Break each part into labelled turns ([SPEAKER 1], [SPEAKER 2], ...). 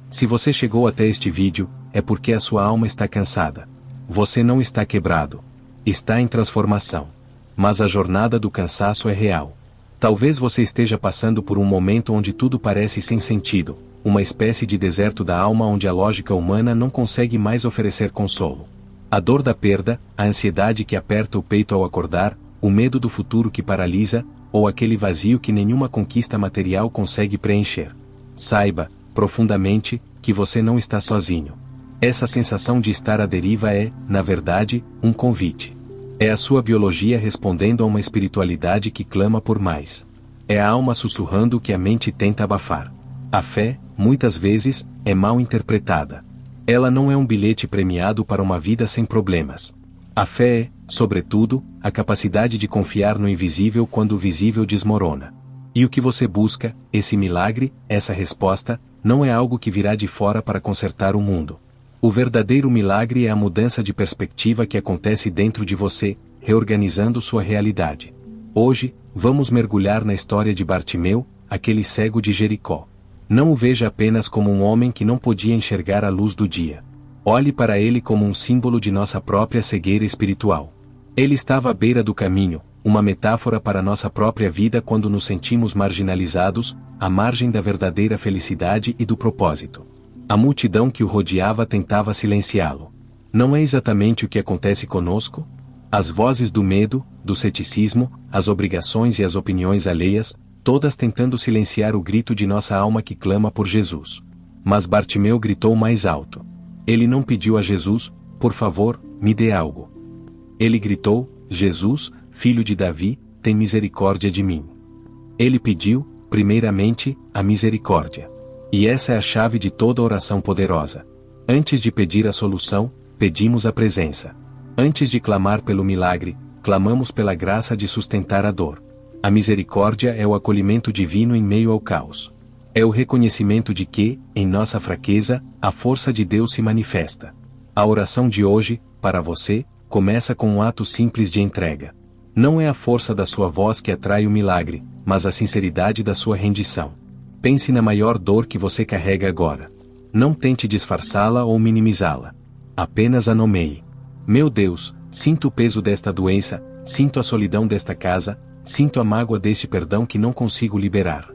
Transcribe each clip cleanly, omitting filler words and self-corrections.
[SPEAKER 1] Se você chegou até este vídeo, é porque a sua alma está cansada. Você não está quebrado. Está em transformação. Mas a jornada do cansaço é real. Talvez você esteja passando por um momento onde tudo parece sem sentido, uma espécie de deserto da alma onde a lógica humana não consegue mais oferecer consolo. A dor da perda, a ansiedade que aperta o peito ao acordar, o medo do futuro que paralisa, ou aquele vazio que nenhuma conquista material consegue preencher. Saiba, profundamente, que você não está sozinho. Essa sensação de estar à deriva é, na verdade, um convite. É a sua biologia respondendo a uma espiritualidade que clama por mais. É a alma sussurrando o que a mente tenta abafar. A fé, muitas vezes, é mal interpretada. Ela não é um bilhete premiado para uma vida sem problemas. A fé é, sobretudo, a capacidade de confiar no invisível quando o visível desmorona. E o que você busca, esse milagre, essa resposta, não é algo que virá de fora para consertar o mundo. O verdadeiro milagre é a mudança de perspectiva que acontece dentro de você, reorganizando sua realidade. Hoje, vamos mergulhar na história de Bartimeu, aquele cego de Jericó. Não o veja apenas como um homem que não podia enxergar a luz do dia. Olhe para ele como um símbolo de nossa própria cegueira espiritual. Ele estava à beira do caminho, uma metáfora para nossa própria vida quando nos sentimos marginalizados, à margem da verdadeira felicidade e do propósito. A multidão que o rodeava tentava silenciá-lo. Não é exatamente o que acontece conosco? As vozes do medo, do ceticismo, as obrigações e as opiniões alheias, todas tentando silenciar o grito de nossa alma que clama por Jesus. Mas Bartimeu gritou mais alto. Ele não pediu a Jesus, por favor, me dê algo. Ele gritou, Jesus, filho de Davi, tem misericórdia de mim. Ele pediu, primeiramente, a misericórdia. E essa é a chave de toda oração poderosa. Antes de pedir a solução, pedimos a presença. Antes de clamar pelo milagre, clamamos pela graça de sustentar a dor. A misericórdia é o acolhimento divino em meio ao caos. É o reconhecimento de que, em nossa fraqueza, a força de Deus se manifesta. A oração de hoje, para você, começa com um ato simples de entrega. Não é a força da sua voz que atrai o milagre, mas a sinceridade da sua rendição. Pense na maior dor que você carrega agora. Não tente disfarçá-la ou minimizá-la. Apenas a nomeie. Meu Deus, sinto o peso desta doença, sinto a solidão desta casa, sinto a mágoa deste perdão que não consigo liberar.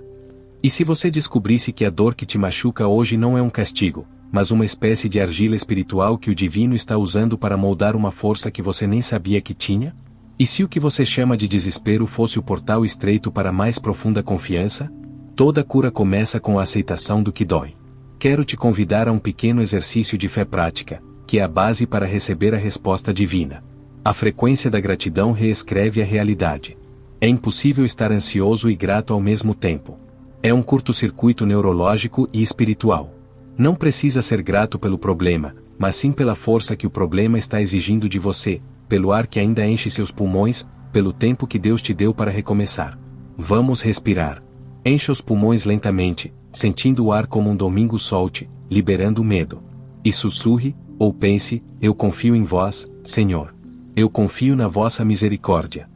[SPEAKER 1] E se você descobrisse que a dor que te machuca hoje não é um castigo, mas uma espécie de argila espiritual que o divino está usando para moldar uma força que você nem sabia que tinha? E se o que você chama de desespero fosse o portal estreito para mais profunda confiança? Toda cura começa com a aceitação do que dói. Quero te convidar a um pequeno exercício de fé prática, que é a base para receber a resposta divina. A frequência da gratidão reescreve a realidade. É impossível estar ansioso e grato ao mesmo tempo. É um curto-circuito neurológico e espiritual. Não precisa ser grato pelo problema, mas sim pela força que o problema está exigindo de você, pelo ar que ainda enche seus pulmões, pelo tempo que Deus te deu para recomeçar. Vamos respirar. Encha os pulmões lentamente, sentindo o ar como um domingo solte, liberando o medo. E sussurre, ou pense, eu confio em vós, Senhor. Eu confio na vossa misericórdia.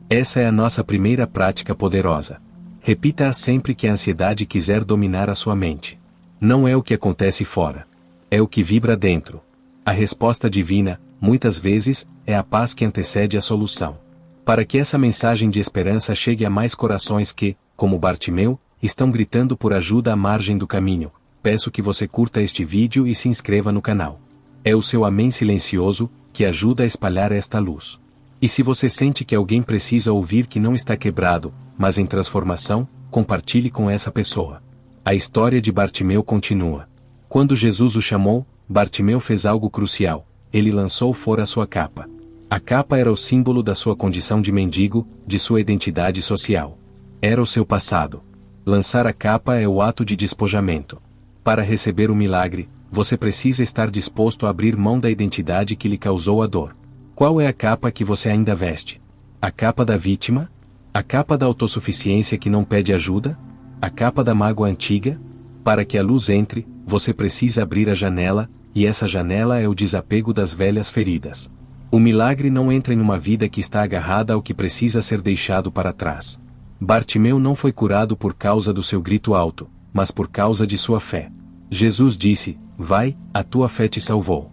[SPEAKER 1] Essa é a nossa primeira prática poderosa. Repita-a sempre que a ansiedade quiser dominar a sua mente. Não é o que acontece fora. É o que vibra dentro. A resposta divina, muitas vezes, é a paz que antecede a solução. Para que essa mensagem de esperança chegue a mais corações que, como Bartimeu, estão gritando por ajuda à margem do caminho, peço que você curta este vídeo e se inscreva no canal. É o seu amém silencioso, que ajuda a espalhar esta luz. E se você sente que alguém precisa ouvir que não está quebrado, mas em transformação, compartilhe com essa pessoa. A história de Bartimeu continua. Quando Jesus o chamou, Bartimeu fez algo crucial. Ele lançou fora a sua capa. A capa era o símbolo da sua condição de mendigo, de sua identidade social. Era o seu passado. Lançar a capa é o ato de despojamento. Para receber o milagre, você precisa estar disposto a abrir mão da identidade que lhe causou a dor. Qual é a capa que você ainda veste? A capa da vítima? A capa da autossuficiência que não pede ajuda? A capa da mágoa antiga? Para que a luz entre, você precisa abrir a janela, e essa janela é o desapego das velhas feridas. O milagre não entra em uma vida que está agarrada ao que precisa ser deixado para trás. Bartimeu não foi curado por causa do seu grito alto, mas por causa de sua fé. Jesus disse: vai, a tua fé te salvou.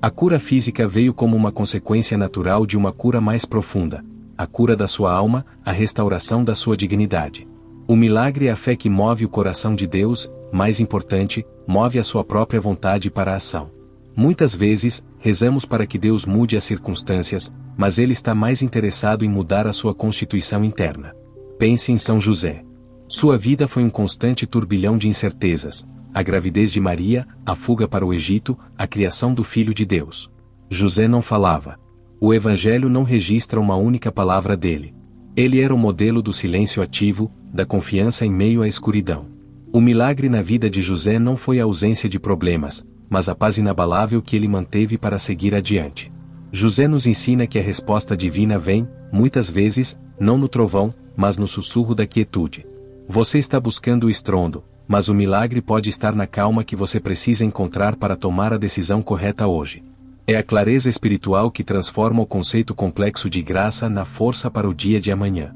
[SPEAKER 1] A cura física veio como uma consequência natural de uma cura mais profunda, a cura da sua alma, a restauração da sua dignidade. O milagre é a fé que move o coração de Deus, mais importante, move a sua própria vontade para a ação. Muitas vezes, rezamos para que Deus mude as circunstâncias, mas Ele está mais interessado em mudar a sua constituição interna. Pense em São José. Sua vida foi um constante turbilhão de incertezas: a gravidez de Maria, a fuga para o Egito, a criação do Filho de Deus. José não falava. O Evangelho não registra uma única palavra dele. Ele era o modelo do silêncio ativo, da confiança em meio à escuridão. O milagre na vida de José não foi a ausência de problemas, mas a paz inabalável que ele manteve para seguir adiante. José nos ensina que a resposta divina vem, muitas vezes, não no trovão, mas no sussurro da quietude. Você está buscando o estrondo, mas o milagre pode estar na calma que você precisa encontrar para tomar a decisão correta hoje. É a clareza espiritual que transforma o conceito complexo de graça na força para o dia de amanhã.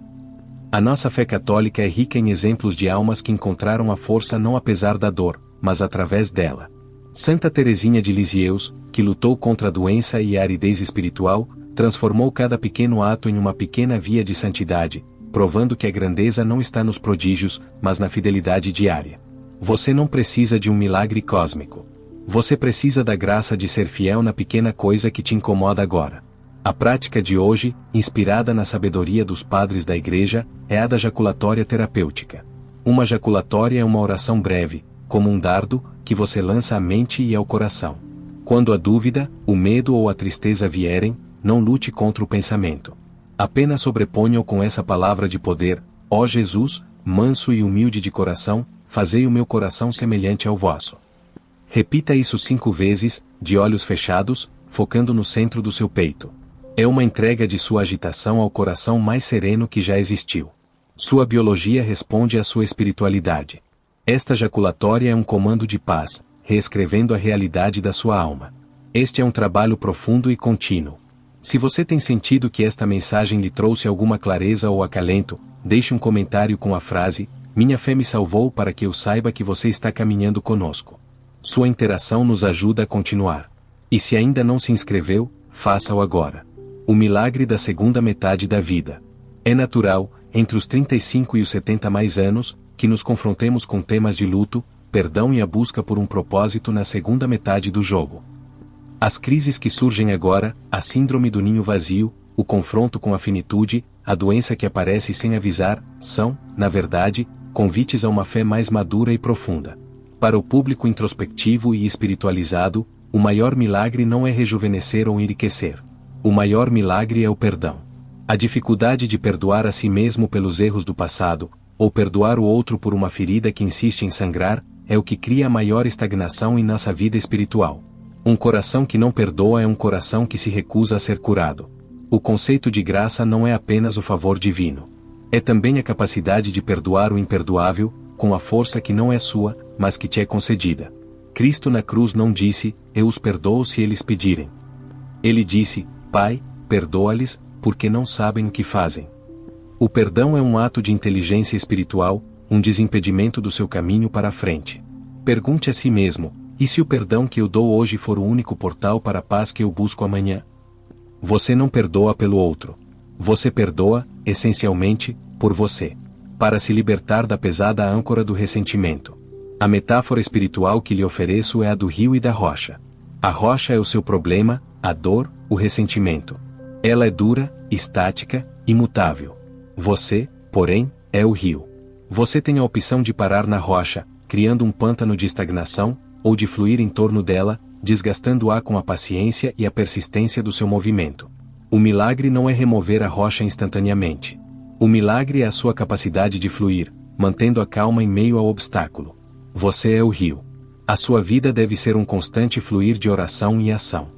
[SPEAKER 1] A nossa fé católica é rica em exemplos de almas que encontraram a força não apesar da dor, mas através dela. Santa Teresinha de Lisieux, que lutou contra a doença e a aridez espiritual, transformou cada pequeno ato em uma pequena via de santidade, provando que a grandeza não está nos prodígios, mas na fidelidade diária. Você não precisa de um milagre cósmico. Você precisa da graça de ser fiel na pequena coisa que te incomoda agora. A prática de hoje, inspirada na sabedoria dos padres da Igreja, é a da jaculatória terapêutica. Uma jaculatória é uma oração breve, como um dardo, que você lança à mente e ao coração. Quando a dúvida, o medo ou a tristeza vierem, não lute contra o pensamento. Apenas sobreponha-o com essa palavra de poder: ó Jesus, manso e humilde de coração, fazei o meu coração semelhante ao vosso. Repita isso 5 vezes, de olhos fechados, focando no centro do seu peito. É uma entrega de sua agitação ao coração mais sereno que já existiu. Sua biologia responde à sua espiritualidade. Esta jaculatória é um comando de paz, reescrevendo a realidade da sua alma. Este é um trabalho profundo e contínuo. Se você tem sentido que esta mensagem lhe trouxe alguma clareza ou acalento, deixe um comentário com a frase: minha fé me salvou, para que eu saiba que você está caminhando conosco. Sua interação nos ajuda a continuar. E se ainda não se inscreveu, faça-o agora. O milagre da segunda metade da vida. É natural, entre os 35 e os 70 mais anos, que nos confrontemos com temas de luto, perdão e a busca por um propósito na segunda metade do jogo. As crises que surgem agora, a síndrome do ninho vazio, o confronto com a finitude, a doença que aparece sem avisar, são, na verdade, convites a uma fé mais madura e profunda. Para o público introspectivo e espiritualizado, o maior milagre não é rejuvenescer ou enriquecer. O maior milagre é o perdão. A dificuldade de perdoar a si mesmo pelos erros do passado, ou perdoar o outro por uma ferida que insiste em sangrar, é o que cria a maior estagnação em nossa vida espiritual. Um coração que não perdoa é um coração que se recusa a ser curado. O conceito de graça não é apenas o favor divino. É também a capacidade de perdoar o imperdoável, com a força que não é sua, mas que te é concedida. Cristo na cruz não disse: eu os perdoo se eles pedirem. Ele disse: Pai, perdoa-lhes, porque não sabem o que fazem. O perdão é um ato de inteligência espiritual, um desimpedimento do seu caminho para a frente. Pergunte a si mesmo: e se o perdão que eu dou hoje for o único portal para a paz que eu busco amanhã? Você não perdoa pelo outro. Você perdoa, essencialmente, por você. Para se libertar da pesada âncora do ressentimento. A metáfora espiritual que lhe ofereço é a do rio e da rocha. A rocha é o seu problema, a dor, o ressentimento. Ela é dura, estática, imutável. Você, porém, é o rio. Você tem a opção de parar na rocha, criando um pântano de estagnação, ou de fluir em torno dela, desgastando-a com a paciência e a persistência do seu movimento. O milagre não é remover a rocha instantaneamente. O milagre é a sua capacidade de fluir, mantendo a calma em meio ao obstáculo. Você é o rio. A sua vida deve ser um constante fluir de oração e ação.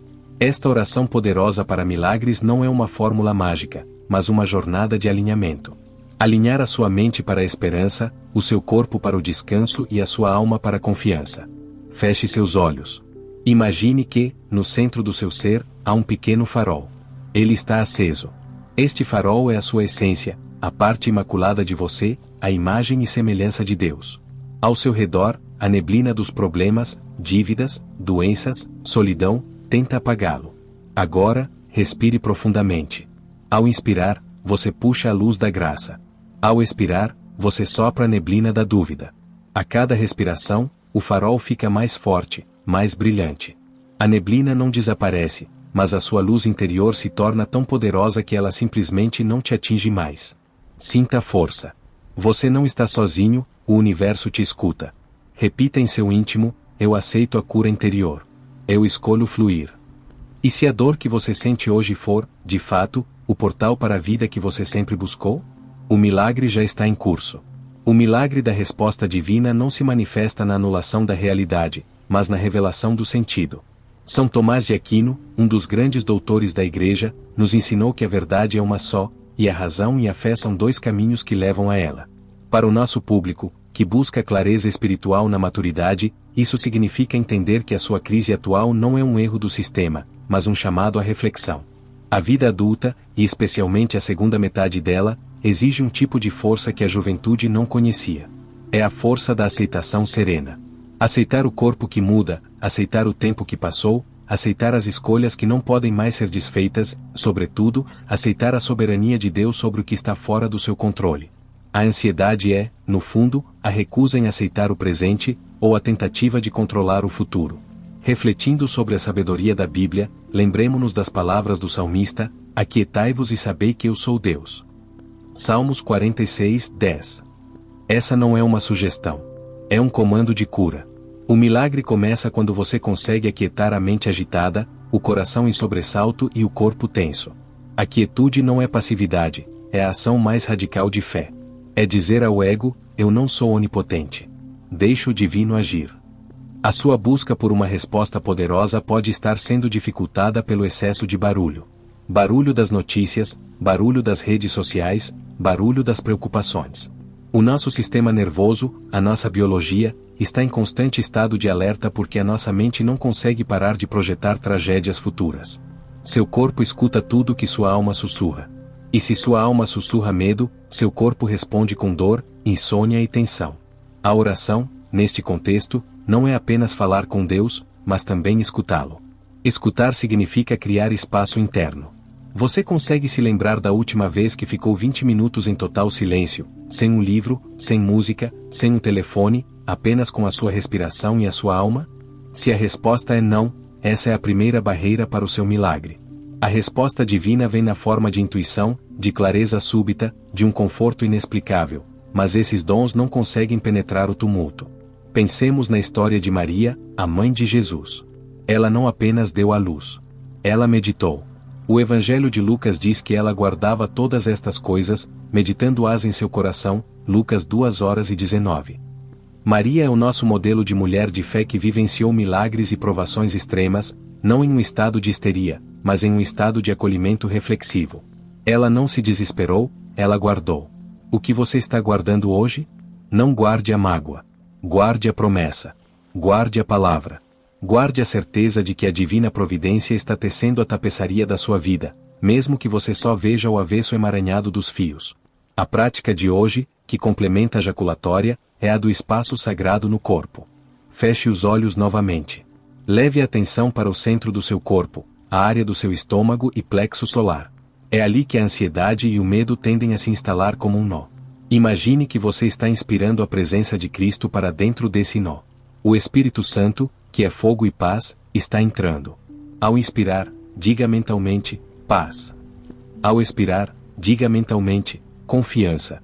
[SPEAKER 1] Esta oração poderosa para milagres não é uma fórmula mágica, mas uma jornada de alinhamento. Alinhar a sua mente para a esperança, o seu corpo para o descanso e a sua alma para a confiança. Feche seus olhos. Imagine que, no centro do seu ser, há um pequeno farol. Ele está aceso. Este farol é a sua essência, a parte imaculada de você, a imagem e semelhança de Deus. Ao seu redor, a neblina dos problemas, dívidas, doenças, solidão, tenta apagá-lo. Agora, respire profundamente. Ao inspirar, você puxa a luz da graça. Ao expirar, você sopra a neblina da dúvida. A cada respiração, o farol fica mais forte, mais brilhante. A neblina não desaparece, mas a sua luz interior se torna tão poderosa que ela simplesmente não te atinge mais. Sinta a força. Você não está sozinho, o universo te escuta. Repita em seu íntimo: eu aceito a cura interior. Eu escolho fluir. E se a dor que você sente hoje for, de fato, o portal para a vida que você sempre buscou? O milagre já está em curso. O milagre da resposta divina não se manifesta na anulação da realidade, mas na revelação do sentido. São Tomás de Aquino, um dos grandes doutores da Igreja, nos ensinou que a verdade é uma só, e a razão e a fé são dois caminhos que levam a ela. Para o nosso público, que busca clareza espiritual na maturidade, isso significa entender que a sua crise atual não é um erro do sistema, mas um chamado à reflexão. A vida adulta, e especialmente a segunda metade dela, exige um tipo de força que a juventude não conhecia. É a força da aceitação serena. Aceitar o corpo que muda, aceitar o tempo que passou, aceitar as escolhas que não podem mais ser desfeitas, sobretudo, aceitar a soberania de Deus sobre o que está fora do seu controle. A ansiedade é, no fundo, a recusa em aceitar o presente, ou a tentativa de controlar o futuro. Refletindo sobre a sabedoria da Bíblia, lembremo-nos das palavras do salmista: aquietai-vos e sabei que eu sou Deus. Salmos 46, 10. Essa não é uma sugestão. É um comando de cura. O milagre começa quando você consegue aquietar a mente agitada, o coração em sobressalto e o corpo tenso. A quietude não é passividade, é a ação mais radical de fé. É dizer ao ego: eu não sou onipotente. Deixa o divino agir. A sua busca por uma resposta poderosa pode estar sendo dificultada pelo excesso de barulho. Barulho das notícias, barulho das redes sociais, barulho das preocupações. O nosso sistema nervoso, a nossa biologia, está em constante estado de alerta porque a nossa mente não consegue parar de projetar tragédias futuras. Seu corpo escuta tudo que sua alma sussurra. E se sua alma sussurra medo, seu corpo responde com dor, insônia e tensão. A oração, neste contexto, não é apenas falar com Deus, mas também escutá-lo. Escutar significa criar espaço interno. Você consegue se lembrar da última vez que ficou 20 minutos em total silêncio, sem um livro, sem música, sem um telefone, apenas com a sua respiração e a sua alma? Se a resposta é não, essa é a primeira barreira para o seu milagre. A resposta divina vem na forma de intuição, de clareza súbita, de um conforto inexplicável, mas esses dons não conseguem penetrar o tumulto. Pensemos na história de Maria, a mãe de Jesus. Ela não apenas deu à luz. Ela meditou. O Evangelho de Lucas diz que ela guardava todas estas coisas, meditando-as em seu coração, Lucas 2:19. Maria é o nosso modelo de mulher de fé que vivenciou milagres e provações extremas, não em um estado de histeria, mas em um estado de acolhimento reflexivo. Ela não se desesperou, ela guardou. O que você está guardando hoje? Não guarde a mágoa. Guarde a promessa. Guarde a palavra. Guarde a certeza de que a divina providência está tecendo a tapeçaria da sua vida, mesmo que você só veja o avesso emaranhado dos fios. A prática de hoje, que complementa a jaculatória, é a do espaço sagrado no corpo. Feche os olhos novamente. Leve a atenção para o centro do seu corpo, a área do seu estômago e plexo solar. É ali que a ansiedade e o medo tendem a se instalar como um nó. Imagine que você está inspirando a presença de Cristo para dentro desse nó. O Espírito Santo, que é fogo e paz, está entrando. Ao inspirar, diga mentalmente: paz. Ao expirar, diga mentalmente: confiança.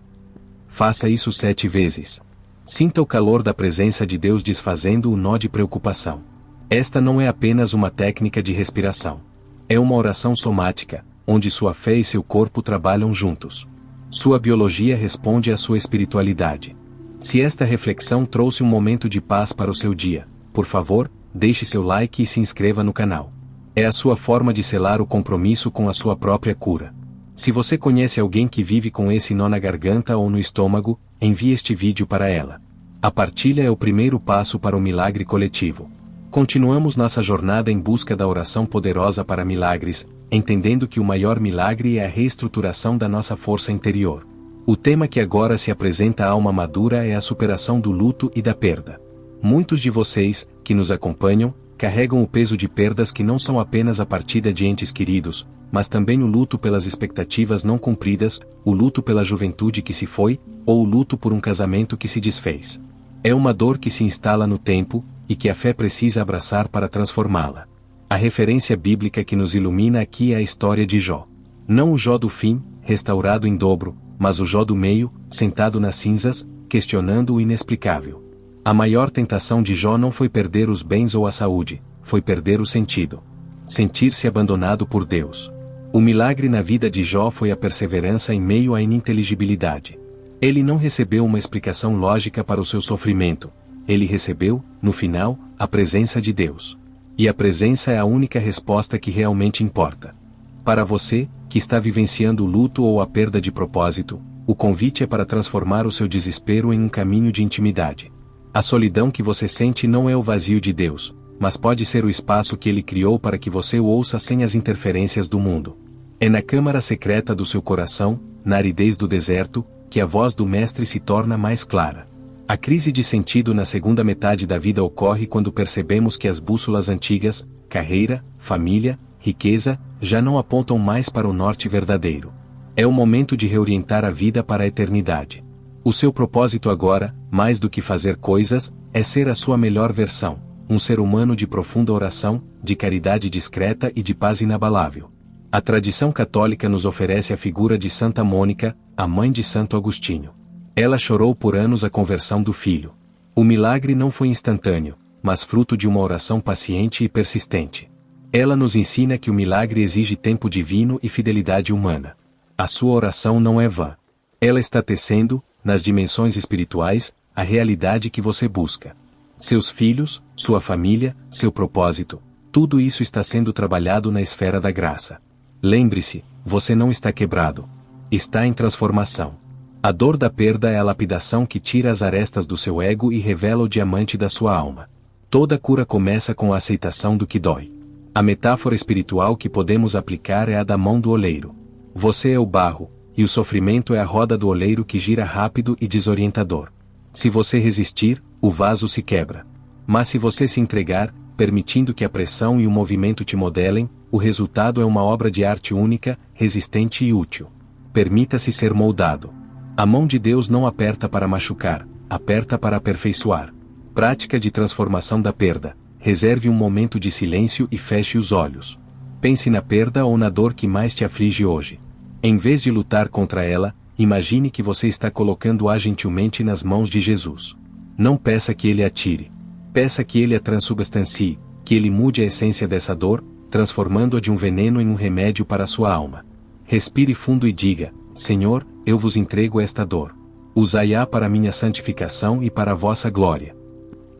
[SPEAKER 1] Faça isso 7 vezes. Sinta o calor da presença de Deus desfazendo o nó de preocupação. Esta não é apenas uma técnica de respiração. É uma oração somática, onde sua fé e seu corpo trabalham juntos. Sua biologia responde à sua espiritualidade. Se esta reflexão trouxe um momento de paz para o seu dia, por favor, deixe seu like e se inscreva no canal. É a sua forma de selar o compromisso com a sua própria cura. Se você conhece alguém que vive com esse nó na garganta ou no estômago, envie este vídeo para ela. A partilha é o primeiro passo para o milagre coletivo. Continuamos nossa jornada em busca da oração poderosa para milagres, entendendo que o maior milagre é a reestruturação da nossa força interior. O tema que agora se apresenta à alma madura é a superação do luto e da perda. Muitos de vocês, que nos acompanham, carregam o peso de perdas que não são apenas a partida de entes queridos, mas também o luto pelas expectativas não cumpridas, o luto pela juventude que se foi, ou o luto por um casamento que se desfez. É uma dor que se instala no tempo, e que a fé precisa abraçar para transformá-la. A referência bíblica que nos ilumina aqui é a história de Jó. Não o Jó do fim, restaurado em dobro, mas o Jó do meio, sentado nas cinzas, questionando o inexplicável. A maior tentação de Jó não foi perder os bens ou a saúde, foi perder o sentido. Sentir-se abandonado por Deus. O milagre na vida de Jó foi a perseverança em meio à ininteligibilidade. Ele não recebeu uma explicação lógica para o seu sofrimento. Ele recebeu, no final, a presença de Deus. E a presença é a única resposta que realmente importa. Para você, que está vivenciando o luto ou a perda de propósito, o convite é para transformar o seu desespero em um caminho de intimidade. A solidão que você sente não é o vazio de Deus, mas pode ser o espaço que Ele criou para que você o ouça sem as interferências do mundo. É na câmara secreta do seu coração, na aridez do deserto, que a voz do Mestre se torna mais clara. A crise de sentido na segunda metade da vida ocorre quando percebemos que as bússolas antigas, carreira, família, riqueza, já não apontam mais para o norte verdadeiro. É o momento de reorientar a vida para a eternidade. O seu propósito agora, mais do que fazer coisas, é ser a sua melhor versão, um ser humano de profunda oração, de caridade discreta e de paz inabalável. A tradição católica nos oferece a figura de Santa Mônica, a mãe de Santo Agostinho. Ela chorou por anos a conversão do filho. O milagre não foi instantâneo, mas fruto de uma oração paciente e persistente. Ela nos ensina que o milagre exige tempo divino e fidelidade humana. A sua oração não é vã. Ela está tecendo, nas dimensões espirituais, a realidade que você busca. Seus filhos, sua família, seu propósito, tudo isso está sendo trabalhado na esfera da graça. Lembre-se, você não está quebrado. Está em transformação. A dor da perda é a lapidação que tira as arestas do seu ego e revela o diamante da sua alma. Toda cura começa com a aceitação do que dói. A metáfora espiritual que podemos aplicar é a da mão do oleiro. Você é o barro, e o sofrimento é a roda do oleiro que gira rápido e desorientador. Se você resistir, o vaso se quebra. Mas se você se entregar, permitindo que a pressão e o movimento te modelem, o resultado é uma obra de arte única, resistente e útil. Permita-se ser moldado. A mão de Deus não aperta para machucar, aperta para aperfeiçoar. Prática de transformação da perda. Reserve um momento de silêncio e feche os olhos. Pense na perda ou na dor que mais te aflige hoje. Em vez de lutar contra ela, imagine que você está colocando-a gentilmente nas mãos de Jesus. Não peça que Ele a tire. Peça que Ele a transubstancie, que Ele mude a essência dessa dor, transformando-a de um veneno em um remédio para a sua alma. Respire fundo e diga: Senhor, eu vos entrego esta dor. Usai-a para minha santificação e para a vossa glória.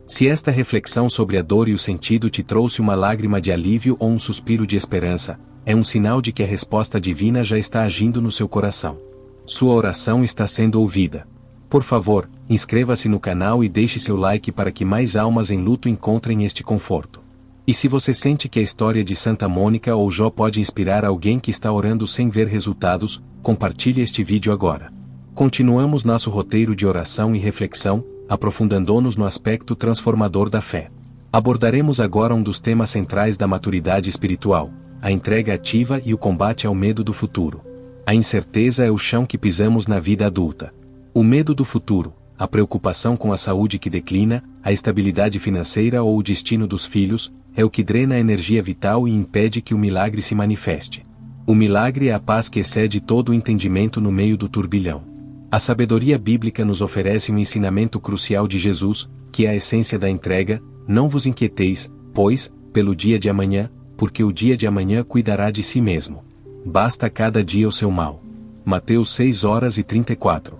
[SPEAKER 1] Se esta reflexão sobre a dor e o sentido te trouxe uma lágrima de alívio ou um suspiro de esperança, é um sinal de que a resposta divina já está agindo no seu coração. Sua oração está sendo ouvida. Por favor, inscreva-se no canal e deixe seu like para que mais almas em luto encontrem este conforto. E se você sente que a história de Santa Mônica ou Jó pode inspirar alguém que está orando sem ver resultados, compartilhe este vídeo agora. Continuamos nosso roteiro de oração e reflexão, aprofundando-nos no aspecto transformador da fé. Abordaremos agora um dos temas centrais da maturidade espiritual: a entrega ativa e o combate ao medo do futuro. A incerteza é o chão que pisamos na vida adulta. O medo do futuro, a preocupação com a saúde que declina, a estabilidade financeira ou o destino dos filhos, é o que drena a energia vital e impede que o milagre se manifeste. O milagre é a paz que excede todo o entendimento no meio do turbilhão. A sabedoria bíblica nos oferece um ensinamento crucial de Jesus, que é a essência da entrega: não vos inquieteis, pois, pelo dia de amanhã, porque o dia de amanhã cuidará de si mesmo. Basta a cada dia o seu mal. Mateus 6:34.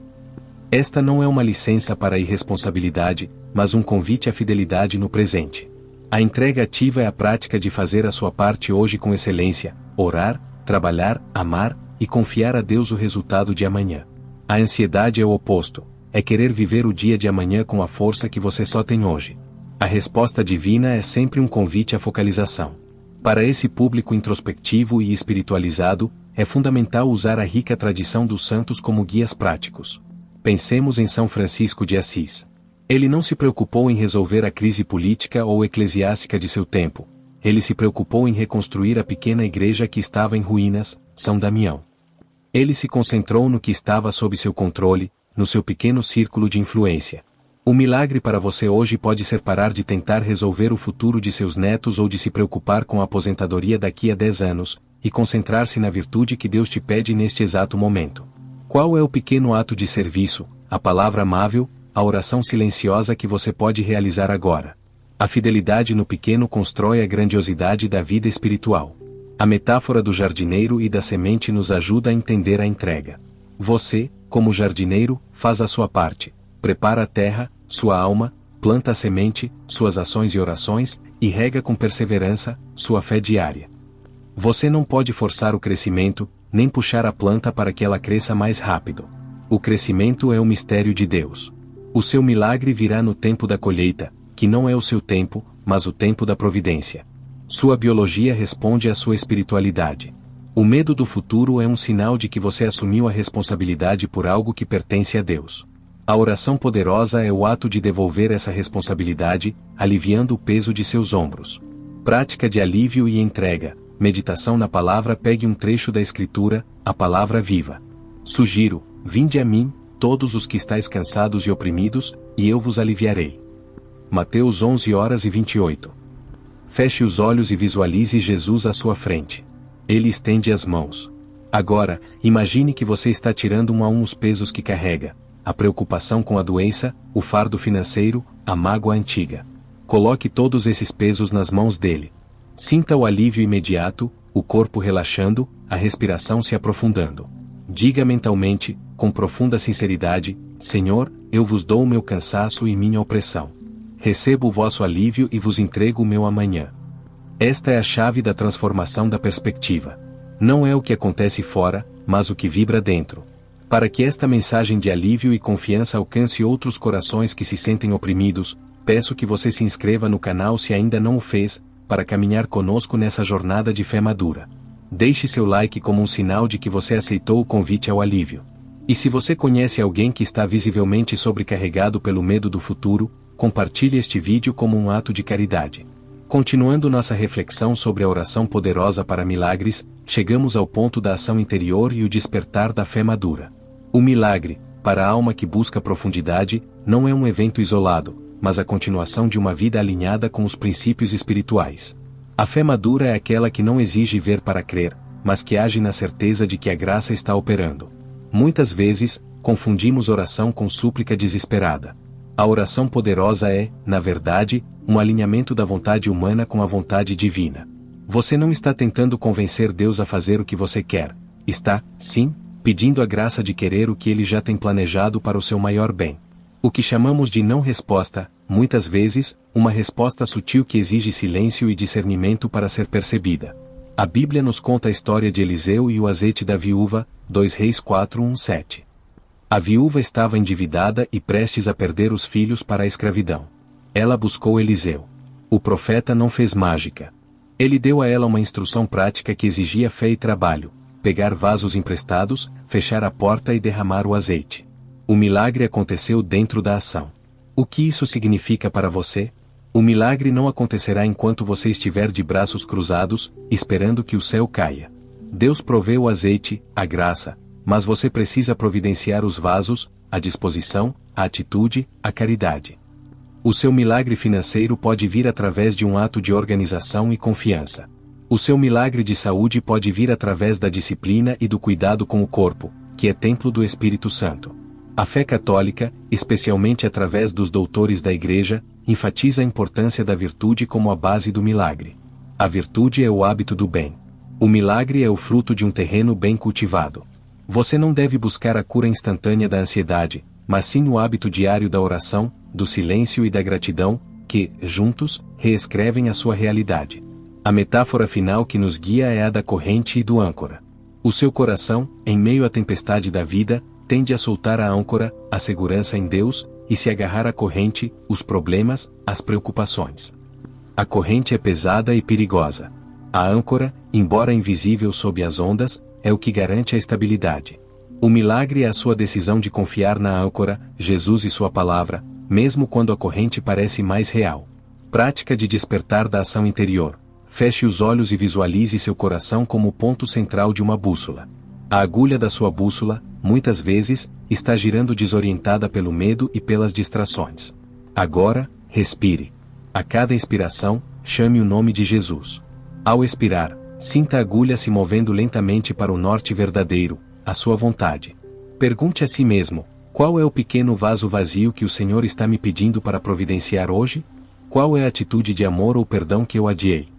[SPEAKER 1] Esta não é uma licença para a irresponsabilidade, mas um convite à fidelidade no presente. A entrega ativa é a prática de fazer a sua parte hoje com excelência, orar, trabalhar, amar, e confiar a Deus o resultado de amanhã. A ansiedade é o oposto, é querer viver o dia de amanhã com a força que você só tem hoje. A resposta divina é sempre um convite à focalização. Para esse público introspectivo e espiritualizado, é fundamental usar a rica tradição dos santos como guias práticos. Pensemos em São Francisco de Assis. Ele não se preocupou em resolver a crise política ou eclesiástica de seu tempo. Ele se preocupou em reconstruir a pequena igreja que estava em ruínas, São Damião. Ele se concentrou no que estava sob seu controle, no seu pequeno círculo de influência. O milagre para você hoje pode ser parar de tentar resolver o futuro de seus netos ou de se preocupar com a aposentadoria daqui a 10 anos, e concentrar-se na virtude que Deus te pede neste exato momento. Qual é o pequeno ato de serviço, a palavra amável, a oração silenciosa que você pode realizar agora? A fidelidade no pequeno constrói a grandiosidade da vida espiritual. A metáfora do jardineiro e da semente nos ajuda a entender a entrega. Você, como jardineiro, faz a sua parte, prepara a terra, sua alma, planta a semente, suas ações e orações, e rega com perseverança, sua fé diária. Você não pode forçar o crescimento, nem puxar a planta para que ela cresça mais rápido. O crescimento é o mistério de Deus. O seu milagre virá no tempo da colheita, que não é o seu tempo, mas o tempo da providência. Sua biologia responde à sua espiritualidade. O medo do futuro é um sinal de que você assumiu a responsabilidade por algo que pertence a Deus. A oração poderosa é o ato de devolver essa responsabilidade, aliviando o peso de seus ombros. Prática de alívio e entrega. Meditação na palavra. Pegue um trecho da Escritura, a palavra viva. Sugiro, vinde a mim, todos os que estáis cansados e oprimidos, e eu vos aliviarei. Mateus 11h28. Feche os olhos e visualize Jesus à sua frente. Ele estende as mãos. Agora, imagine que você está tirando um a um os pesos que carrega, a preocupação com a doença, o fardo financeiro, a mágoa antiga. Coloque todos esses pesos nas mãos dele. Sinta o alívio imediato, o corpo relaxando, a respiração se aprofundando. Diga mentalmente, com profunda sinceridade: Senhor, eu vos dou o meu cansaço e minha opressão. Recebo o vosso alívio e vos entrego o meu amanhã. Esta é a chave da transformação da perspectiva. Não é o que acontece fora, mas o que vibra dentro. Para que esta mensagem de alívio e confiança alcance outros corações que se sentem oprimidos, peço que você se inscreva no canal se ainda não o fez, para caminhar conosco nessa jornada de fé madura. Deixe seu like como um sinal de que você aceitou o convite ao alívio. E se você conhece alguém que está visivelmente sobrecarregado pelo medo do futuro, compartilhe este vídeo como um ato de caridade. Continuando nossa reflexão sobre a oração poderosa para milagres, chegamos ao ponto da ação interior e o despertar da fé madura. O milagre, para a alma que busca profundidade, não é um evento isolado, mas a continuação de uma vida alinhada com os princípios espirituais. A fé madura é aquela que não exige ver para crer, mas que age na certeza de que a graça está operando. Muitas vezes, confundimos oração com súplica desesperada. A oração poderosa é, na verdade, um alinhamento da vontade humana com a vontade divina. Você não está tentando convencer Deus a fazer o que você quer. Está, sim, pedindo a graça de querer o que Ele já tem planejado para o seu maior bem. O que chamamos de não resposta, muitas vezes, uma resposta sutil que exige silêncio e discernimento para ser percebida. A Bíblia nos conta a história de Eliseu e o azeite da viúva, 2 Reis 4:1-7. A viúva estava endividada e prestes a perder os filhos para a escravidão. Ela buscou Eliseu. O profeta não fez mágica. Ele deu a ela uma instrução prática que exigia fé e trabalho: pegar vasos emprestados, fechar a porta e derramar o azeite. O milagre aconteceu dentro da ação. O que isso significa para você? O milagre não acontecerá enquanto você estiver de braços cruzados, esperando que o céu caia. Deus provê o azeite, a graça, mas você precisa providenciar os vasos, a disposição, a atitude, a caridade. O seu milagre financeiro pode vir através de um ato de organização e confiança. O seu milagre de saúde pode vir através da disciplina e do cuidado com o corpo, que é templo do Espírito Santo. A fé católica, especialmente através dos doutores da Igreja, enfatiza a importância da virtude como a base do milagre. A virtude é o hábito do bem. O milagre é o fruto de um terreno bem cultivado. Você não deve buscar a cura instantânea da ansiedade, mas sim o hábito diário da oração, do silêncio e da gratidão, que, juntos, reescrevem a sua realidade. A metáfora final que nos guia é a da corrente e do âncora. O seu coração, em meio à tempestade da vida, tende a soltar a âncora, a segurança em Deus, e se agarrar à corrente, os problemas, as preocupações. A corrente é pesada e perigosa. A âncora, embora invisível sob as ondas, é o que garante a estabilidade. O milagre é a sua decisão de confiar na âncora, Jesus e sua palavra, mesmo quando a corrente parece mais real. Prática de despertar da ação interior. Feche os olhos e visualize seu coração como o ponto central de uma bússola. A agulha da sua bússola, muitas vezes, está girando desorientada pelo medo e pelas distrações. Agora, respire. A cada inspiração, chame o nome de Jesus. Ao expirar, sinta a agulha se movendo lentamente para o norte verdadeiro, a sua vontade. Pergunte a si mesmo: qual é o pequeno vaso vazio que o Senhor está me pedindo para providenciar hoje? Qual é a atitude de amor ou perdão que eu adiei?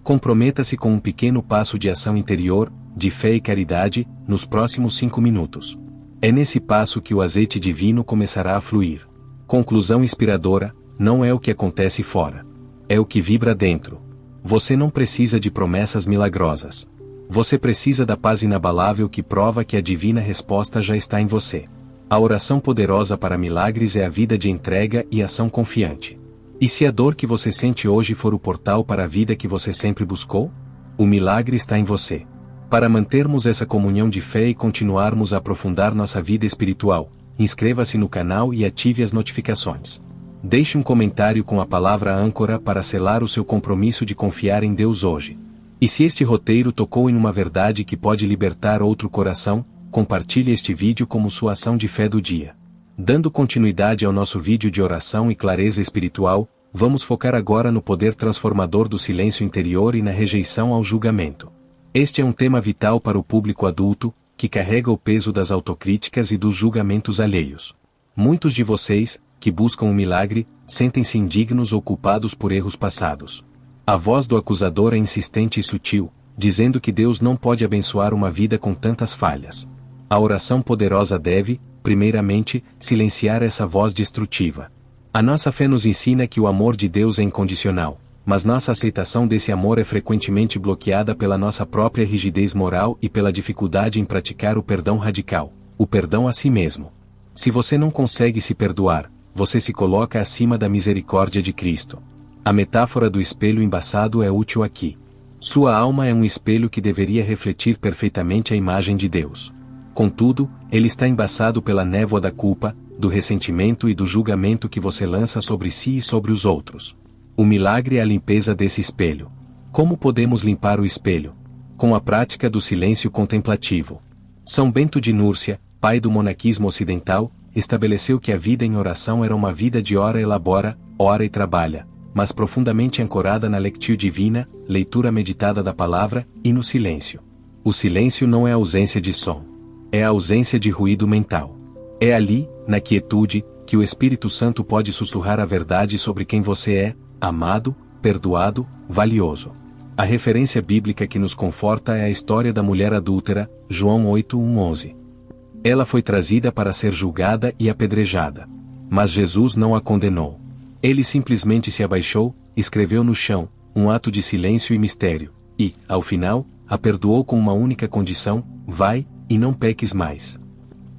[SPEAKER 1] Comprometa-se com um pequeno passo de ação interior, de fé e caridade, nos próximos 5 minutos. É nesse passo que o azeite divino começará a fluir. Conclusão inspiradora: não é o que acontece fora. É o que vibra dentro. Você não precisa de promessas milagrosas. Você precisa da paz inabalável que prova que a divina resposta já está em você. A oração poderosa para milagres é a vida de entrega e ação confiante. E se a dor que você sente hoje for o portal para a vida que você sempre buscou? O milagre está em você. Para mantermos essa comunhão de fé e continuarmos a aprofundar nossa vida espiritual, inscreva-se no canal e ative as notificações. Deixe um comentário com a palavra âncora para selar o seu compromisso de confiar em Deus hoje. E se este roteiro tocou em uma verdade que pode libertar outro coração, compartilhe este vídeo como sua ação de fé do dia. Dando continuidade ao nosso vídeo de oração e clareza espiritual, vamos focar agora no poder transformador do silêncio interior e na rejeição ao julgamento. Este é um tema vital para o público adulto, que carrega o peso das autocríticas e dos julgamentos alheios. Muitos de vocês, que buscam um milagre, sentem-se indignos ou culpados por erros passados. A voz do acusador é insistente e sutil, dizendo que Deus não pode abençoar uma vida com tantas falhas. A oração poderosa deve, primeiramente, silenciar essa voz destrutiva. A nossa fé nos ensina que o amor de Deus é incondicional, mas nossa aceitação desse amor é frequentemente bloqueada pela nossa própria rigidez moral e pela dificuldade em praticar o perdão radical, o perdão a si mesmo. Se você não consegue se perdoar, você se coloca acima da misericórdia de Cristo. A metáfora do espelho embaçado é útil aqui. Sua alma é um espelho que deveria refletir perfeitamente a imagem de Deus. Contudo, ele está embaçado pela névoa da culpa, do ressentimento e do julgamento que você lança sobre si e sobre os outros. O milagre é a limpeza desse espelho. Como podemos limpar o espelho? Com a prática do silêncio contemplativo. São Bento de Núrcia, pai do monaquismo ocidental, estabeleceu que a vida em oração era uma vida de ora elabora, ora e trabalha, mas profundamente ancorada na lectio divina, leitura meditada da palavra, e no silêncio. O silêncio não é a ausência de som. É a ausência de ruído mental. É ali, na quietude, que o Espírito Santo pode sussurrar a verdade sobre quem você é, amado, perdoado, valioso. A referência bíblica que nos conforta é a história da mulher adúltera, João 8:1-11. Ela foi trazida para ser julgada e apedrejada. Mas Jesus não a condenou. Ele simplesmente se abaixou, escreveu no chão, um ato de silêncio e mistério, e, ao final, a perdoou com uma única condição: vai, e não peques mais.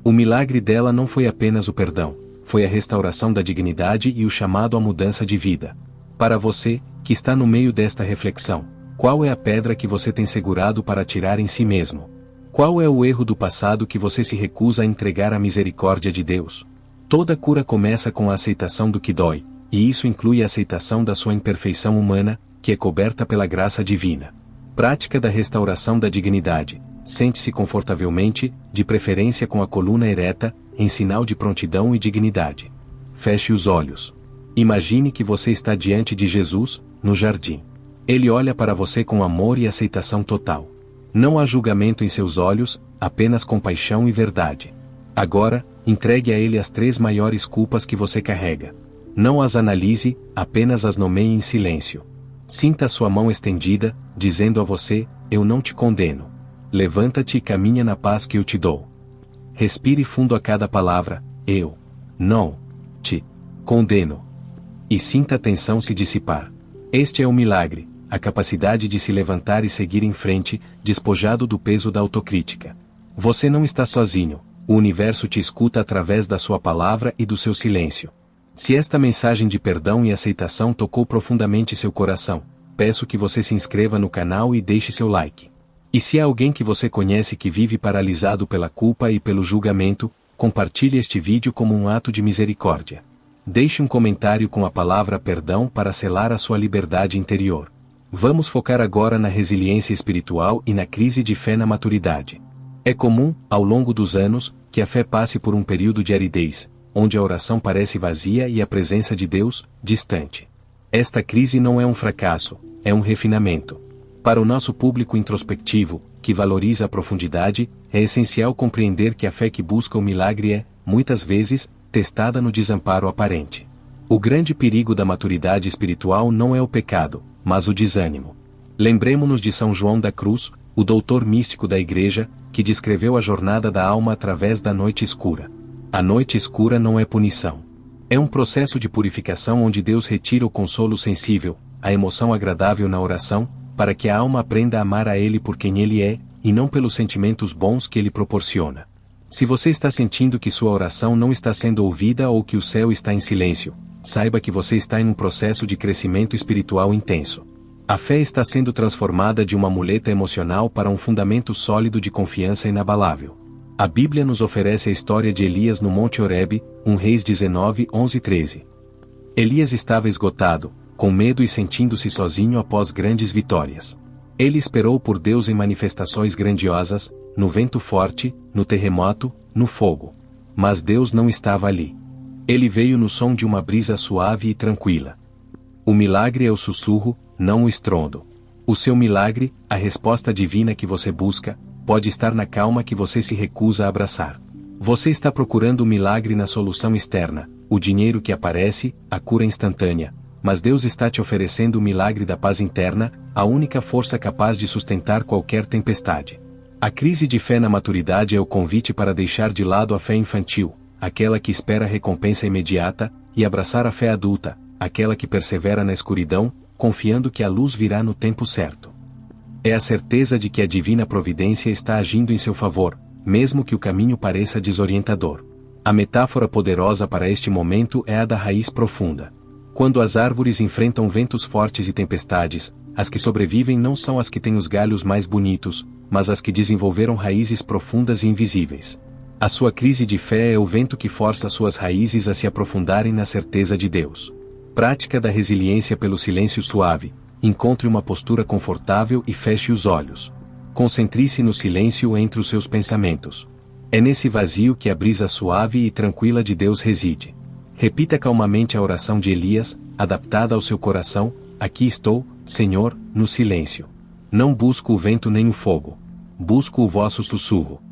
[SPEAKER 1] O milagre dela não foi apenas o perdão, foi a restauração da dignidade e o chamado à mudança de vida. Para você, que está no meio desta reflexão, qual é a pedra que você tem segurado para atirar em si mesmo? Qual é o erro do passado que você se recusa a entregar à misericórdia de Deus? Toda cura começa com a aceitação do que dói, e isso inclui a aceitação da sua imperfeição humana, que é coberta pela graça divina. Prática da restauração da dignidade. Sente-se confortavelmente, de preferência com a coluna ereta, em sinal de prontidão e dignidade. Feche os olhos. Imagine que você está diante de Jesus, no jardim. Ele olha para você com amor e aceitação total. Não há julgamento em seus olhos, apenas compaixão e verdade. Agora, entregue a ele as 3 maiores culpas que você carrega. Não as analise, apenas as nomeie em silêncio. Sinta a sua mão estendida, dizendo a você: eu não te condeno. Levanta-te e caminha na paz que eu te dou. Respire fundo a cada palavra: eu não te condeno. E sinta a tensão se dissipar. Este é o milagre, a capacidade de se levantar e seguir em frente, despojado do peso da autocrítica. Você não está sozinho, o universo te escuta através da sua palavra e do seu silêncio. Se esta mensagem de perdão e aceitação tocou profundamente seu coração, peço que você se inscreva no canal e deixe seu like. E se há alguém que você conhece que vive paralisado pela culpa e pelo julgamento, compartilhe este vídeo como um ato de misericórdia. Deixe um comentário com a palavra perdão para selar a sua liberdade interior. Vamos focar agora na resiliência espiritual e na crise de fé na maturidade. É comum, ao longo dos anos, que a fé passe por um período de aridez, onde a oração parece vazia e a presença de Deus, distante. Esta crise não é um fracasso, é um refinamento. Para o nosso público introspectivo, que valoriza a profundidade, é essencial compreender que a fé que busca o milagre é, muitas vezes, testada no desamparo aparente. O grande perigo da maturidade espiritual não é o pecado, mas o desânimo. Lembremo-nos de São João da Cruz, o doutor místico da Igreja, que descreveu a jornada da alma através da noite escura. A noite escura não é punição. É um processo de purificação onde Deus retira o consolo sensível, a emoção agradável na oração, para que a alma aprenda a amar a Ele por quem Ele é, e não pelos sentimentos bons que Ele proporciona. Se você está sentindo que sua oração não está sendo ouvida ou que o céu está em silêncio, saiba que você está em um processo de crescimento espiritual intenso. A fé está sendo transformada de uma muleta emocional para um fundamento sólido de confiança inabalável. A Bíblia nos oferece a história de Elias no Monte Horebe, 1 Reis 19, 11-13. Elias estava esgotado, com medo e sentindo-se sozinho após grandes vitórias. Ele esperou por Deus em manifestações grandiosas, no vento forte, no terremoto, no fogo. Mas Deus não estava ali. Ele veio no som de uma brisa suave e tranquila. O milagre é o sussurro, não o estrondo. O seu milagre, a resposta divina que você busca, pode estar na calma que você se recusa a abraçar. Você está procurando o milagre na solução externa, o dinheiro que aparece, a cura instantânea, mas Deus está te oferecendo o milagre da paz interna, a única força capaz de sustentar qualquer tempestade. A crise de fé na maturidade é o convite para deixar de lado a fé infantil, aquela que espera recompensa imediata, e abraçar a fé adulta, aquela que persevera na escuridão, confiando que a luz virá no tempo certo. É a certeza de que a divina providência está agindo em seu favor, mesmo que o caminho pareça desorientador. A metáfora poderosa para este momento é a da raiz profunda. Quando as árvores enfrentam ventos fortes e tempestades, as que sobrevivem não são as que têm os galhos mais bonitos, mas as que desenvolveram raízes profundas e invisíveis. A sua crise de fé é o vento que força suas raízes a se aprofundarem na certeza de Deus. Prática da resiliência pelo silêncio suave. Encontre uma postura confortável e feche os olhos. Concentre-se no silêncio entre os seus pensamentos. É nesse vazio que a brisa suave e tranquila de Deus reside. Repita calmamente a oração de Elias, adaptada ao seu coração: aqui estou, Senhor, no silêncio. Não busco o vento nem o fogo. Busco o vosso sussurro.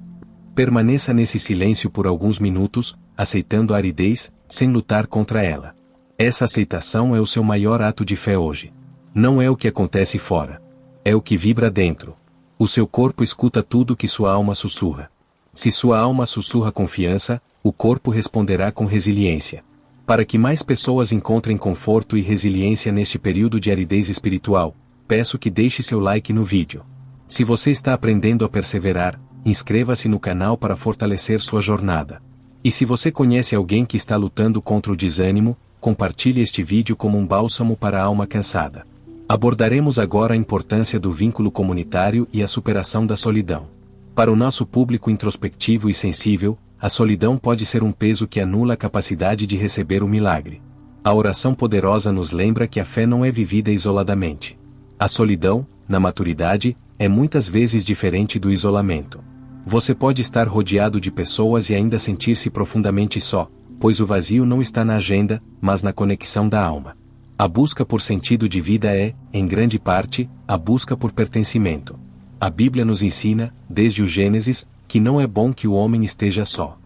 [SPEAKER 1] Permaneça nesse silêncio por alguns minutos, aceitando a aridez, sem lutar contra ela. Essa aceitação é o seu maior ato de fé hoje. Não é o que acontece fora. É o que vibra dentro. O seu corpo escuta tudo que sua alma sussurra. Se sua alma sussurra confiança, o corpo responderá com resiliência. Para que mais pessoas encontrem conforto e resiliência neste período de aridez espiritual, peço que deixe seu like no vídeo. Se você está aprendendo a perseverar, inscreva-se no canal para fortalecer sua jornada. E se você conhece alguém que está lutando contra o desânimo, compartilhe este vídeo como um bálsamo para a alma cansada. Abordaremos agora a importância do vínculo comunitário e a superação da solidão. Para o nosso público introspectivo e sensível, a solidão pode ser um peso que anula a capacidade de receber o milagre. A oração poderosa nos lembra que a fé não é vivida isoladamente. A solidão, na maturidade, é muitas vezes diferente do isolamento. Você pode estar rodeado de pessoas e ainda sentir-se profundamente só, pois o vazio não está na agenda, mas na conexão da alma. A busca por sentido de vida é, em grande parte, a busca por pertencimento. A Bíblia nos ensina, desde o Gênesis, que não é bom que o homem esteja só.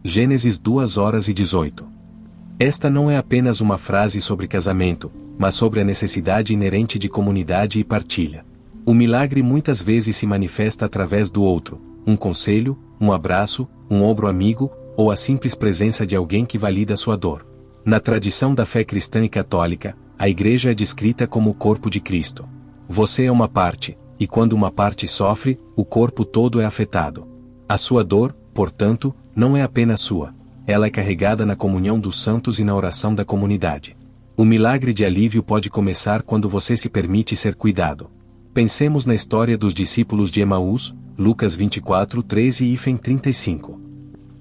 [SPEAKER 1] Gênesis 2:18. Esta não é apenas uma frase sobre casamento, mas sobre a necessidade inerente de comunidade e partilha. O milagre muitas vezes se manifesta através do outro, um conselho, um abraço, um ombro amigo, ou a simples presença de alguém que valida sua dor. Na tradição da fé cristã e católica, a Igreja é descrita como o corpo de Cristo. Você é uma parte, e quando uma parte sofre, o corpo todo é afetado. A sua dor, portanto, não é apenas sua. Ela é carregada na comunhão dos santos e na oração da comunidade. O milagre de alívio pode começar quando você se permite ser cuidado. Pensemos na história dos discípulos de Emaús, Lucas 24:13 e 35.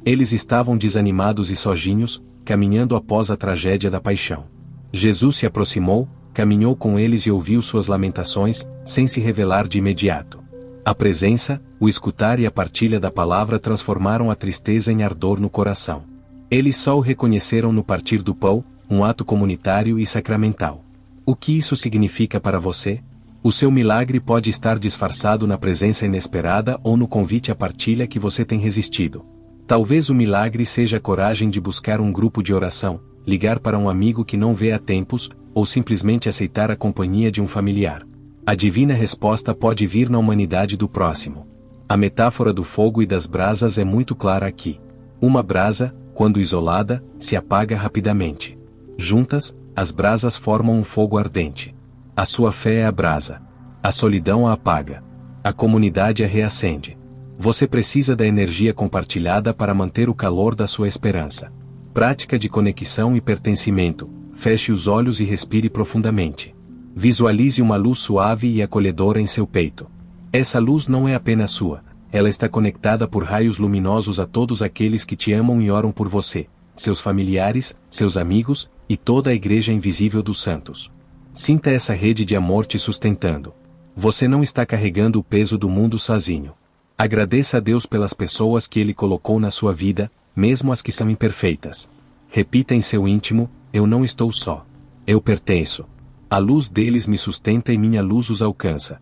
[SPEAKER 1] Eles estavam desanimados e sozinhos, caminhando após a tragédia da paixão. Jesus se aproximou, caminhou com eles e ouviu suas lamentações, sem se revelar de imediato. A presença, o escutar e a partilha da palavra transformaram a tristeza em ardor no coração. Eles só o reconheceram no partir do pão, um ato comunitário e sacramental. O que isso significa para você? O seu milagre pode estar disfarçado na presença inesperada ou no convite à partilha que você tem resistido. Talvez o milagre seja a coragem de buscar um grupo de oração, ligar para um amigo que não vê há tempos, ou simplesmente aceitar a companhia de um familiar. A divina resposta pode vir na humanidade do próximo. A metáfora do fogo e das brasas é muito clara aqui. Uma brasa, quando isolada, se apaga rapidamente. Juntas, as brasas formam um fogo ardente. A sua fé é a brasa. A solidão a apaga. A comunidade a reacende. Você precisa da energia compartilhada para manter o calor da sua esperança. Prática de conexão e pertencimento. Feche os olhos e respire profundamente. Visualize uma luz suave e acolhedora em seu peito. Essa luz não é apenas sua, ela está conectada por raios luminosos a todos aqueles que te amam e oram por você, seus familiares, seus amigos, e toda a igreja invisível dos santos. Sinta essa rede de amor te sustentando. Você não está carregando o peso do mundo sozinho. Agradeça a Deus pelas pessoas que Ele colocou na sua vida, mesmo as que são imperfeitas. Repita em seu íntimo: eu não estou só. Eu pertenço. A luz deles me sustenta e minha luz os alcança.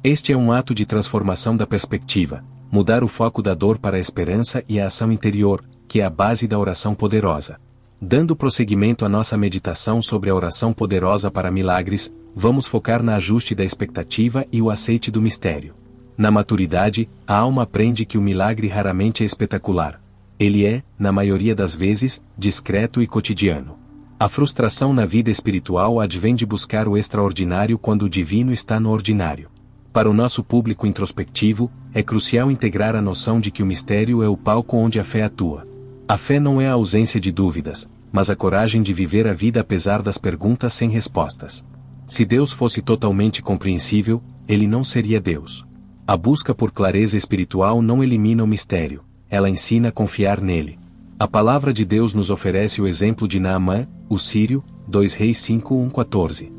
[SPEAKER 1] Este é um ato de transformação da perspectiva, mudar o foco da dor para a esperança e a ação interior, que é a base da oração poderosa. Dando prosseguimento à nossa meditação sobre a oração poderosa para milagres, vamos focar no ajuste da expectativa e o aceite do mistério. Na maturidade, a alma aprende que o milagre raramente é espetacular. Ele é, na maioria das vezes, discreto e cotidiano. A frustração na vida espiritual advém de buscar o extraordinário quando o divino está no ordinário. Para o nosso público introspectivo, é crucial integrar a noção de que o mistério é o palco onde a fé atua. A fé não é a ausência de dúvidas, mas a coragem de viver a vida apesar das perguntas sem respostas. Se Deus fosse totalmente compreensível, Ele não seria Deus. A busca por clareza espiritual não elimina o mistério, ela ensina a confiar nele. A palavra de Deus nos oferece o exemplo de Naamã, o sírio, 2 Reis 5:1-14.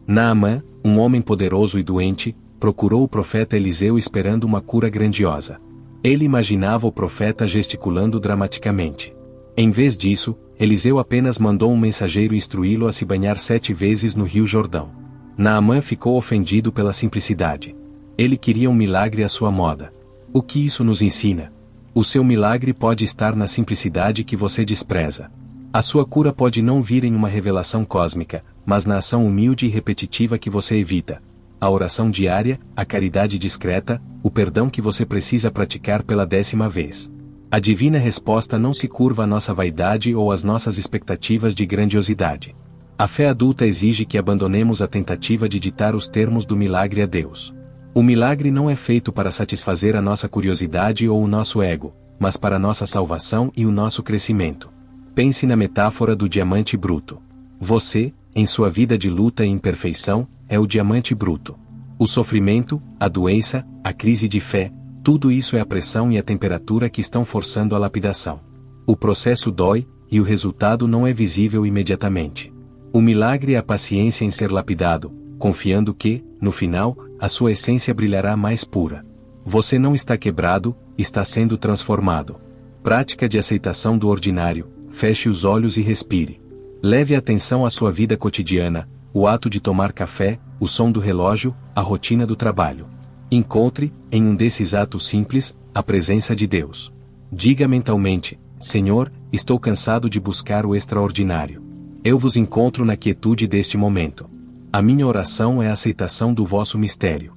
[SPEAKER 1] Naamã, um homem poderoso e doente, procurou o profeta Eliseu esperando uma cura grandiosa. Ele imaginava o profeta gesticulando dramaticamente. Em vez disso, Eliseu apenas mandou um mensageiro instruí-lo a se banhar 7 vezes no rio Jordão. Naamã ficou ofendido pela simplicidade. Ele queria um milagre à sua moda. O que isso nos ensina? O seu milagre pode estar na simplicidade que você despreza. A sua cura pode não vir em uma revelação cósmica, mas na ação humilde e repetitiva que você evita. A oração diária, a caridade discreta, o perdão que você precisa praticar pela 10ª vez. A divina resposta não se curva à nossa vaidade ou às nossas expectativas de grandiosidade. A fé adulta exige que abandonemos a tentativa de ditar os termos do milagre a Deus. O milagre não é feito para satisfazer a nossa curiosidade ou o nosso ego, mas para a nossa salvação e o nosso crescimento. Pense na metáfora do diamante bruto. Você, em sua vida de luta e imperfeição, é o diamante bruto. O sofrimento, a doença, a crise de fé, tudo isso é a pressão e a temperatura que estão forçando a lapidação. O processo dói, e o resultado não é visível imediatamente. O milagre é a paciência em ser lapidado, confiando que, no final, a sua essência brilhará mais pura. Você não está quebrado, está sendo transformado. Prática de aceitação do ordinário, feche os olhos e respire. Leve atenção à sua vida cotidiana, o ato de tomar café, o som do relógio, a rotina do trabalho. Encontre, em um desses atos simples, a presença de Deus. Diga mentalmente: Senhor, estou cansado de buscar o extraordinário. Eu vos encontro na quietude deste momento. A minha oração é a aceitação do vosso mistério.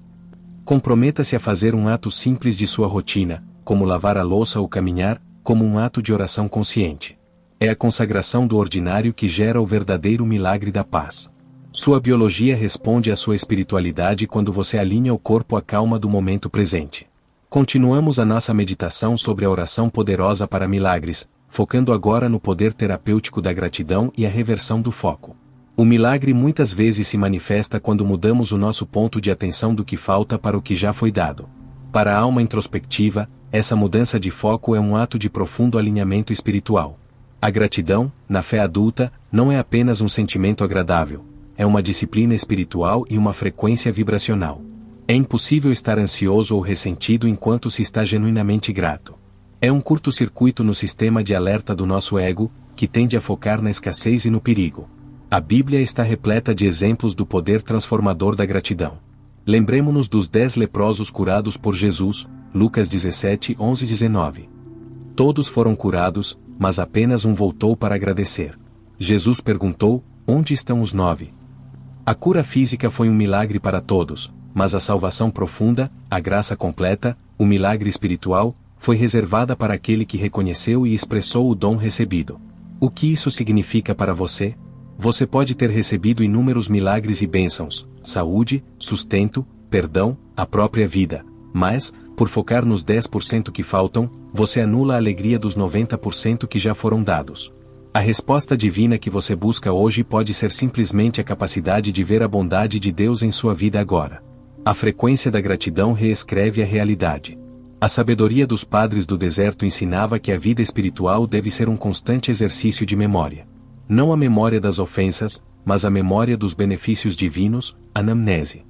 [SPEAKER 1] Comprometa-se a fazer um ato simples de sua rotina, como lavar a louça ou caminhar, como um ato de oração consciente. É a consagração do ordinário que gera o verdadeiro milagre da paz. Sua biologia responde à sua espiritualidade quando você alinha o corpo à calma do momento presente. Continuamos a nossa meditação sobre a oração poderosa para milagres, focando agora no poder terapêutico da gratidão e a reversão do foco. O milagre muitas vezes se manifesta quando mudamos o nosso ponto de atenção do que falta para o que já foi dado. Para a alma introspectiva, essa mudança de foco é um ato de profundo alinhamento espiritual. A gratidão, na fé adulta, não é apenas um sentimento agradável, é uma disciplina espiritual e uma frequência vibracional. É impossível estar ansioso ou ressentido enquanto se está genuinamente grato. É um curto-circuito no sistema de alerta do nosso ego, que tende a focar na escassez e no perigo. A Bíblia está repleta de exemplos do poder transformador da gratidão. Lembremo-nos dos 10 leprosos curados por Jesus, Lucas 17, 11-19. Todos foram curados, mas apenas um voltou para agradecer. Jesus perguntou: onde estão os 9? A cura física foi um milagre para todos, mas a salvação profunda, a graça completa, o milagre espiritual, foi reservada para aquele que reconheceu e expressou o dom recebido. O que isso significa para você? Você pode ter recebido inúmeros milagres e bênçãos, saúde, sustento, perdão, a própria vida, mas, por focar nos 10% que faltam, você anula a alegria dos 90% que já foram dados. A resposta divina que você busca hoje pode ser simplesmente a capacidade de ver a bondade de Deus em sua vida agora. A frequência da gratidão reescreve a realidade. A sabedoria dos padres do deserto ensinava que a vida espiritual deve ser um constante exercício de memória. Não a memória das ofensas, mas a memória dos benefícios divinos, anamnese.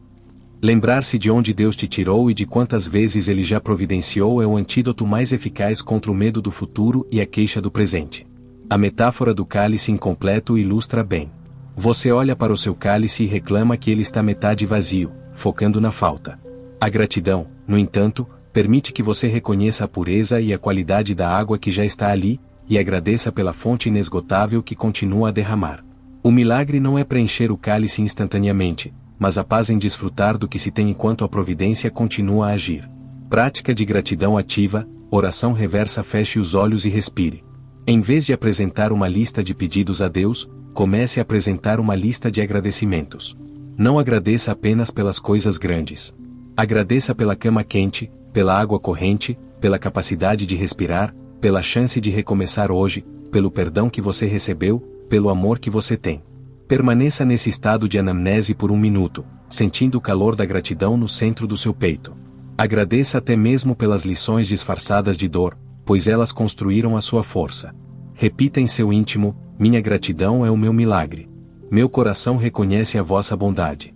[SPEAKER 1] Lembrar-se de onde Deus te tirou e de quantas vezes Ele já providenciou é o antídoto mais eficaz contra o medo do futuro e a queixa do presente. A metáfora do cálice incompleto ilustra bem. Você olha para o seu cálice e reclama que ele está metade vazio, focando na falta. A gratidão, no entanto, permite que você reconheça a pureza e a qualidade da água que já está ali, e agradeça pela fonte inesgotável que continua a derramar. O milagre não é preencher o cálice instantaneamente, mas a paz em desfrutar do que se tem enquanto a providência continua a agir. Prática de gratidão ativa, oração reversa. Feche os olhos e respire. Em vez de apresentar uma lista de pedidos a Deus, comece a apresentar uma lista de agradecimentos. Não agradeça apenas pelas coisas grandes. Agradeça pela cama quente, pela água corrente, pela capacidade de respirar, pela chance de recomeçar hoje, pelo perdão que você recebeu, pelo amor que você tem. Permaneça nesse estado de anamnese por 1 minuto, sentindo o calor da gratidão no centro do seu peito. Agradeça até mesmo pelas lições disfarçadas de dor, pois elas construíram a sua força. Repita em seu íntimo: minha gratidão é o meu milagre. Meu coração reconhece a vossa bondade.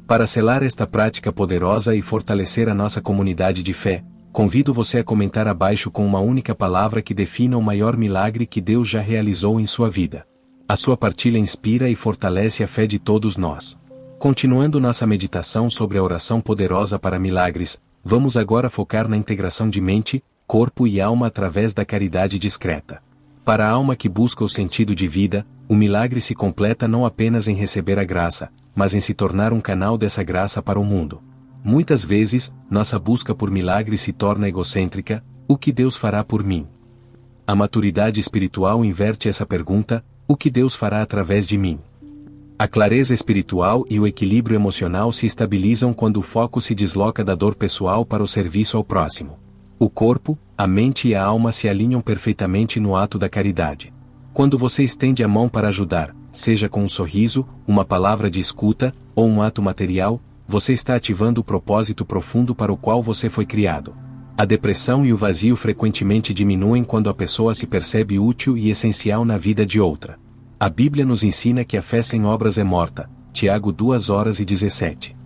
[SPEAKER 1] Para selar esta prática poderosa e fortalecer a nossa comunidade de fé, convido você a comentar abaixo com uma única palavra que defina o maior milagre que Deus já realizou em sua vida. A sua partilha inspira e fortalece a fé de todos nós. Continuando nossa meditação sobre a oração poderosa para milagres, vamos agora focar na integração de mente, corpo e alma através da caridade discreta. Para a alma que busca o sentido de vida, o milagre se completa não apenas em receber a graça, mas em se tornar um canal dessa graça para o mundo. Muitas vezes, nossa busca por milagres se torna egocêntrica: o que Deus fará por mim? A maturidade espiritual inverte essa pergunta: o que Deus fará através de mim? A clareza espiritual e o equilíbrio emocional se estabilizam quando o foco se desloca da dor pessoal para o serviço ao próximo. O corpo, a mente e a alma se alinham perfeitamente no ato da caridade. Quando você estende a mão para ajudar, seja com um sorriso, uma palavra de escuta, ou um ato material, você está ativando o propósito profundo para o qual você foi criado. A depressão e o vazio frequentemente diminuem quando a pessoa se percebe útil e essencial na vida de outra. A Bíblia nos ensina que a fé sem obras é morta. Tiago 2:17.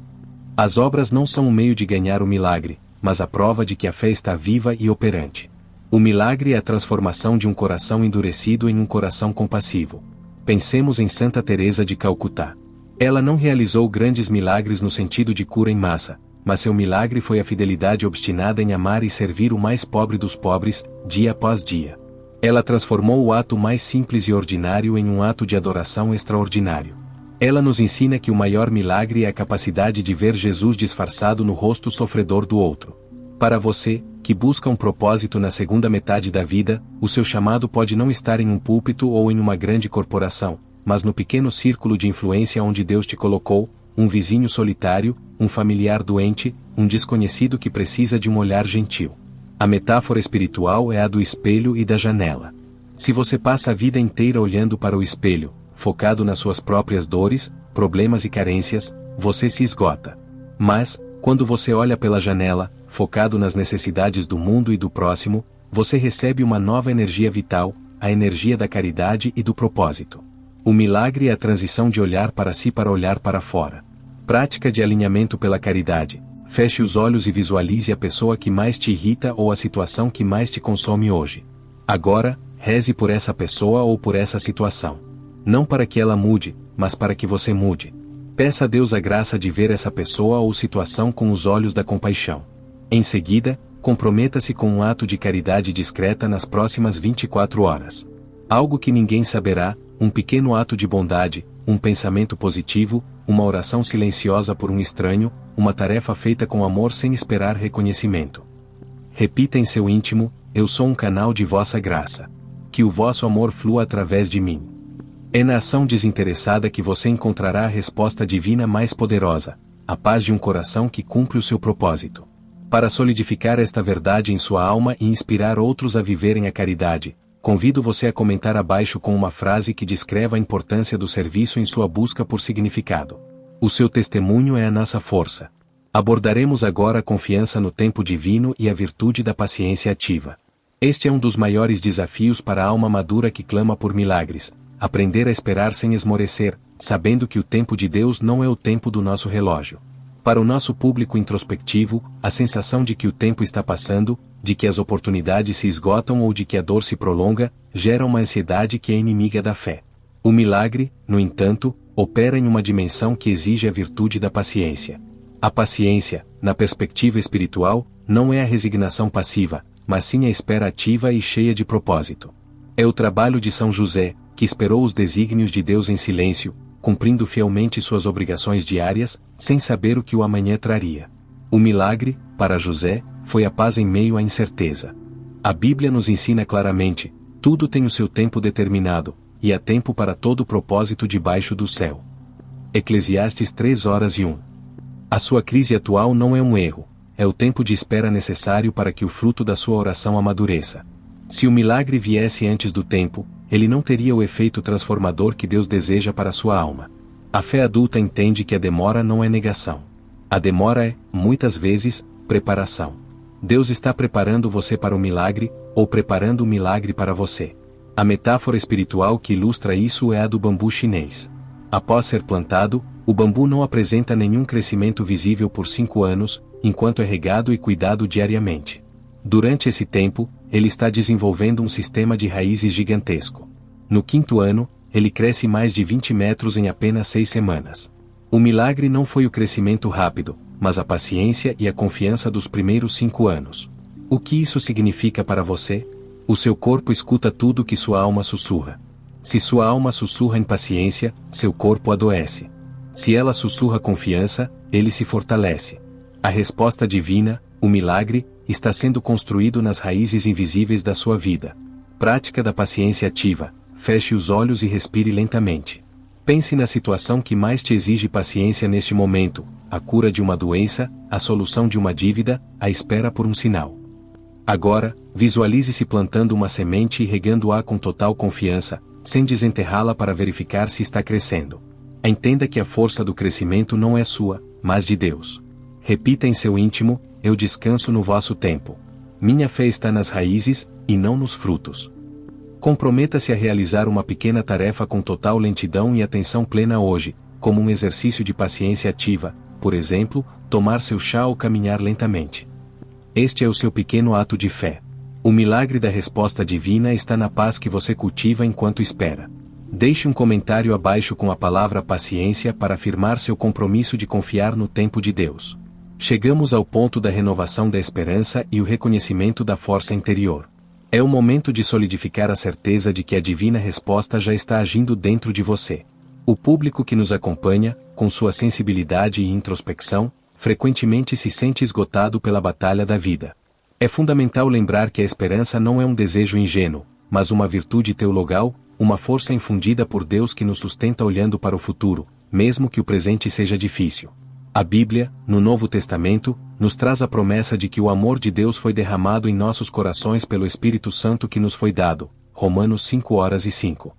[SPEAKER 1] As obras não são um meio de ganhar o milagre, mas a prova de que a fé está viva e operante. O milagre é a transformação de um coração endurecido em um coração compassivo. Pensemos em Santa Teresa de Calcutá. Ela não realizou grandes milagres no sentido de cura em massa, mas seu milagre foi a fidelidade obstinada em amar e servir o mais pobre dos pobres, dia após dia. Ela transformou o ato mais simples e ordinário em um ato de adoração extraordinário. Ela nos ensina que o maior milagre é a capacidade de ver Jesus disfarçado no rosto sofredor do outro. Para você, que busca um propósito na segunda metade da vida, o seu chamado pode não estar em um púlpito ou em uma grande corporação, mas no pequeno círculo de influência onde Deus te colocou, um vizinho solitário, um familiar doente, um desconhecido que precisa de um olhar gentil. A metáfora espiritual é a do espelho e da janela. Se você passa a vida inteira olhando para o espelho, focado nas suas próprias dores, problemas e carências, você se esgota. Mas, quando você olha pela janela, focado nas necessidades do mundo e do próximo, você recebe uma nova energia vital, a energia da caridade e do propósito. O milagre é a transição de olhar para si para olhar para fora. Prática de alinhamento pela caridade. Feche os olhos e visualize a pessoa que mais te irrita ou a situação que mais te consome hoje. Agora, reze por essa pessoa ou por essa situação. Não para que ela mude, mas para que você mude. Peça a Deus a graça de ver essa pessoa ou situação com os olhos da compaixão. Em seguida, comprometa-se com um ato de caridade discreta nas próximas 24 horas. Algo que ninguém saberá, um pequeno ato de bondade, um pensamento positivo, uma oração silenciosa por um estranho, uma tarefa feita com amor sem esperar reconhecimento. Repita em seu íntimo: eu sou um canal de vossa graça. Que o vosso amor flua através de mim. É na ação desinteressada que você encontrará a resposta divina mais poderosa, a paz de um coração que cumpre o seu propósito. Para solidificar esta verdade em sua alma e inspirar outros a viverem a caridade, convido você a comentar abaixo com uma frase que descreva a importância do serviço em sua busca por significado. O seu testemunho é a nossa força. Abordaremos agora a confiança no tempo divino e a virtude da paciência ativa. Este é um dos maiores desafios para a alma madura que clama por milagres: aprender a esperar sem esmorecer, sabendo que o tempo de Deus não é o tempo do nosso relógio. Para o nosso público introspectivo, a sensação de que o tempo está passando, de que as oportunidades se esgotam ou de que a dor se prolonga, gera uma ansiedade que é inimiga da fé. O milagre, no entanto, opera em uma dimensão que exige a virtude da paciência. A paciência, na perspectiva espiritual, não é a resignação passiva, mas sim a espera ativa e cheia de propósito. É o trabalho de São José, que esperou os desígnios de Deus em silêncio, cumprindo fielmente suas obrigações diárias, sem saber o que o amanhã traria. O milagre, para José, foi a paz em meio à incerteza. A Bíblia nos ensina claramente: tudo tem o seu tempo determinado, e há tempo para todo o propósito debaixo do céu. Eclesiastes 3:1. A sua crise atual não é um erro, é o tempo de espera necessário para que o fruto da sua oração amadureça. Se o milagre viesse antes do tempo, ele não teria o efeito transformador que Deus deseja para sua alma. A fé adulta entende que a demora não é negação. A demora é, muitas vezes, preparação. Deus está preparando você para o milagre, ou preparando o milagre para você. A metáfora espiritual que ilustra isso é a do bambu chinês. Após ser plantado, o bambu não apresenta nenhum crescimento visível por 5 anos, enquanto é regado e cuidado diariamente. Durante esse tempo, ele está desenvolvendo um sistema de raízes gigantesco. No 5º ano, ele cresce mais de 20 metros em apenas 6 semanas. O milagre não foi o crescimento rápido, mas a paciência e a confiança dos primeiros 5 anos. O que isso significa para você? O seu corpo escuta tudo que sua alma sussurra. Se sua alma sussurra impaciência, seu corpo adoece. Se ela sussurra confiança, ele se fortalece. A resposta divina, o milagre, está sendo construído nas raízes invisíveis da sua vida. Prática da paciência ativa. Feche os olhos e respire lentamente. Pense na situação que mais te exige paciência neste momento: a cura de uma doença, a solução de uma dívida, a espera por um sinal. Agora, visualize-se plantando uma semente e regando-a com total confiança, sem desenterrá-la para verificar se está crescendo. Entenda que a força do crescimento não é sua, mas de Deus. Repita em seu íntimo: eu descanso no vosso tempo. Minha fé está nas raízes, e não nos frutos. Comprometa-se a realizar uma pequena tarefa com total lentidão e atenção plena hoje, como um exercício de paciência ativa, por exemplo, tomar seu chá ou caminhar lentamente. Este é o seu pequeno ato de fé. O milagre da resposta divina está na paz que você cultiva enquanto espera. Deixe um comentário abaixo com a palavra paciência para afirmar seu compromisso de confiar no tempo de Deus. Chegamos ao ponto da renovação da esperança e o reconhecimento da força interior. É o momento de solidificar a certeza de que a divina resposta já está agindo dentro de você. O público que nos acompanha, com sua sensibilidade e introspecção, frequentemente se sente esgotado pela batalha da vida. É fundamental lembrar que a esperança não é um desejo ingênuo, mas uma virtude teologal, uma força infundida por Deus que nos sustenta olhando para o futuro, mesmo que o presente seja difícil. A Bíblia, no Novo Testamento, nos traz a promessa de que o amor de Deus foi derramado em nossos corações pelo Espírito Santo que nos foi dado. Romanos 5:5.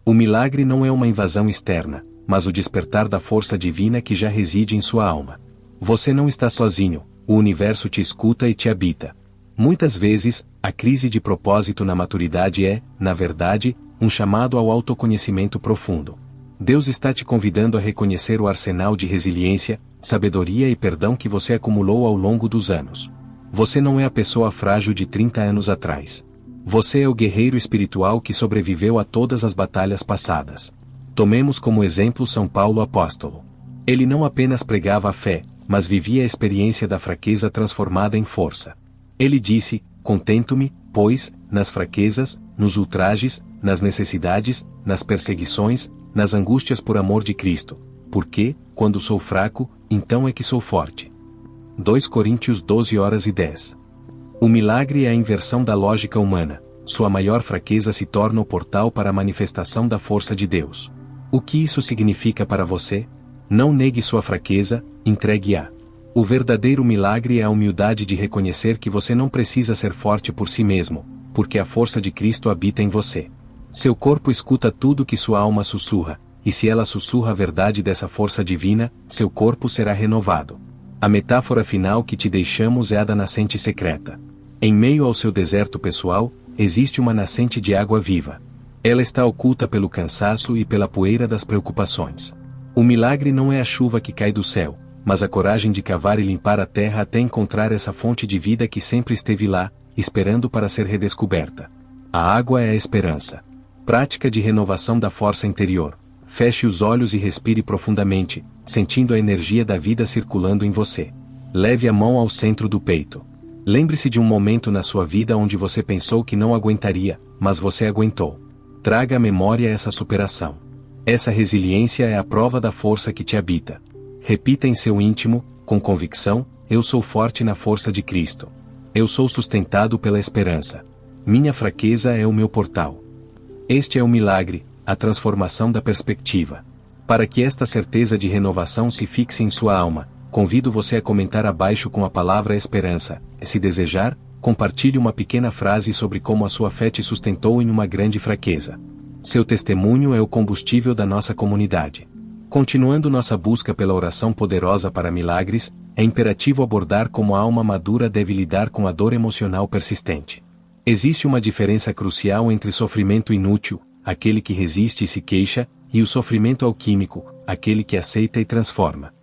[SPEAKER 1] O milagre não é uma invasão externa, mas o despertar da força divina que já reside em sua alma. Você não está sozinho, o universo te escuta e te habita. Muitas vezes, A crise de propósito na maturidade é, na verdade, um chamado ao autoconhecimento profundo. Deus está te convidando a reconhecer o arsenal de resiliência, sabedoria e perdão que você acumulou ao longo dos anos. Você não é a pessoa frágil de 30 anos atrás. Você é o guerreiro espiritual que sobreviveu a todas as batalhas passadas. Tomemos como exemplo São Paulo apóstolo. Ele não apenas pregava a fé, mas vivia a experiência da fraqueza transformada em força. Ele disse: contento-me, pois, nas fraquezas, nos ultrajes, nas necessidades, nas perseguições, nas angústias por amor de Cristo, porque, quando sou fraco, então é que sou forte. 2 Coríntios 12:10. O milagre é a inversão da lógica humana. Sua maior fraqueza se torna o portal para a manifestação da força de Deus. O que isso significa para você? Não negue sua fraqueza, entregue-a. O verdadeiro milagre é a humildade de reconhecer que você não precisa ser forte por si mesmo, porque a força de Cristo habita em você. Seu corpo escuta tudo que sua alma sussurra, e se ela sussurra a verdade dessa força divina, seu corpo será renovado. A metáfora final que te deixamos é a da nascente secreta. Em meio ao seu deserto pessoal, existe uma nascente de água viva. Ela está oculta pelo cansaço e pela poeira das preocupações. O milagre não é a chuva que cai do céu, mas a coragem de cavar e limpar a terra até encontrar essa fonte de vida que sempre esteve lá, esperando para ser redescoberta. A água é a esperança. Prática de renovação da força interior. Feche os olhos e respire profundamente, sentindo a energia da vida circulando em você. Leve a mão ao centro do peito. Lembre-se de um momento na sua vida onde você pensou que não aguentaria, mas você aguentou. Traga à memória essa superação. Essa resiliência é a prova da força que te habita. Repita em seu íntimo, com convicção: eu sou forte na força de Cristo. Eu sou sustentado pela esperança. Minha fraqueza é o meu portal. Este é o milagre, a transformação da perspectiva. Para que esta certeza de renovação se fixe em sua alma, convido você a comentar abaixo com a palavra esperança. Se desejar, compartilhe uma pequena frase sobre como a sua fé te sustentou em uma grande fraqueza. Seu testemunho é o combustível da nossa comunidade. Continuando nossa busca pela oração poderosa para milagres, é imperativo abordar como a alma madura deve lidar com a dor emocional persistente. Existe uma diferença crucial entre sofrimento inútil, aquele que resiste e se queixa, e o sofrimento alquímico, aquele que aceita e transforma.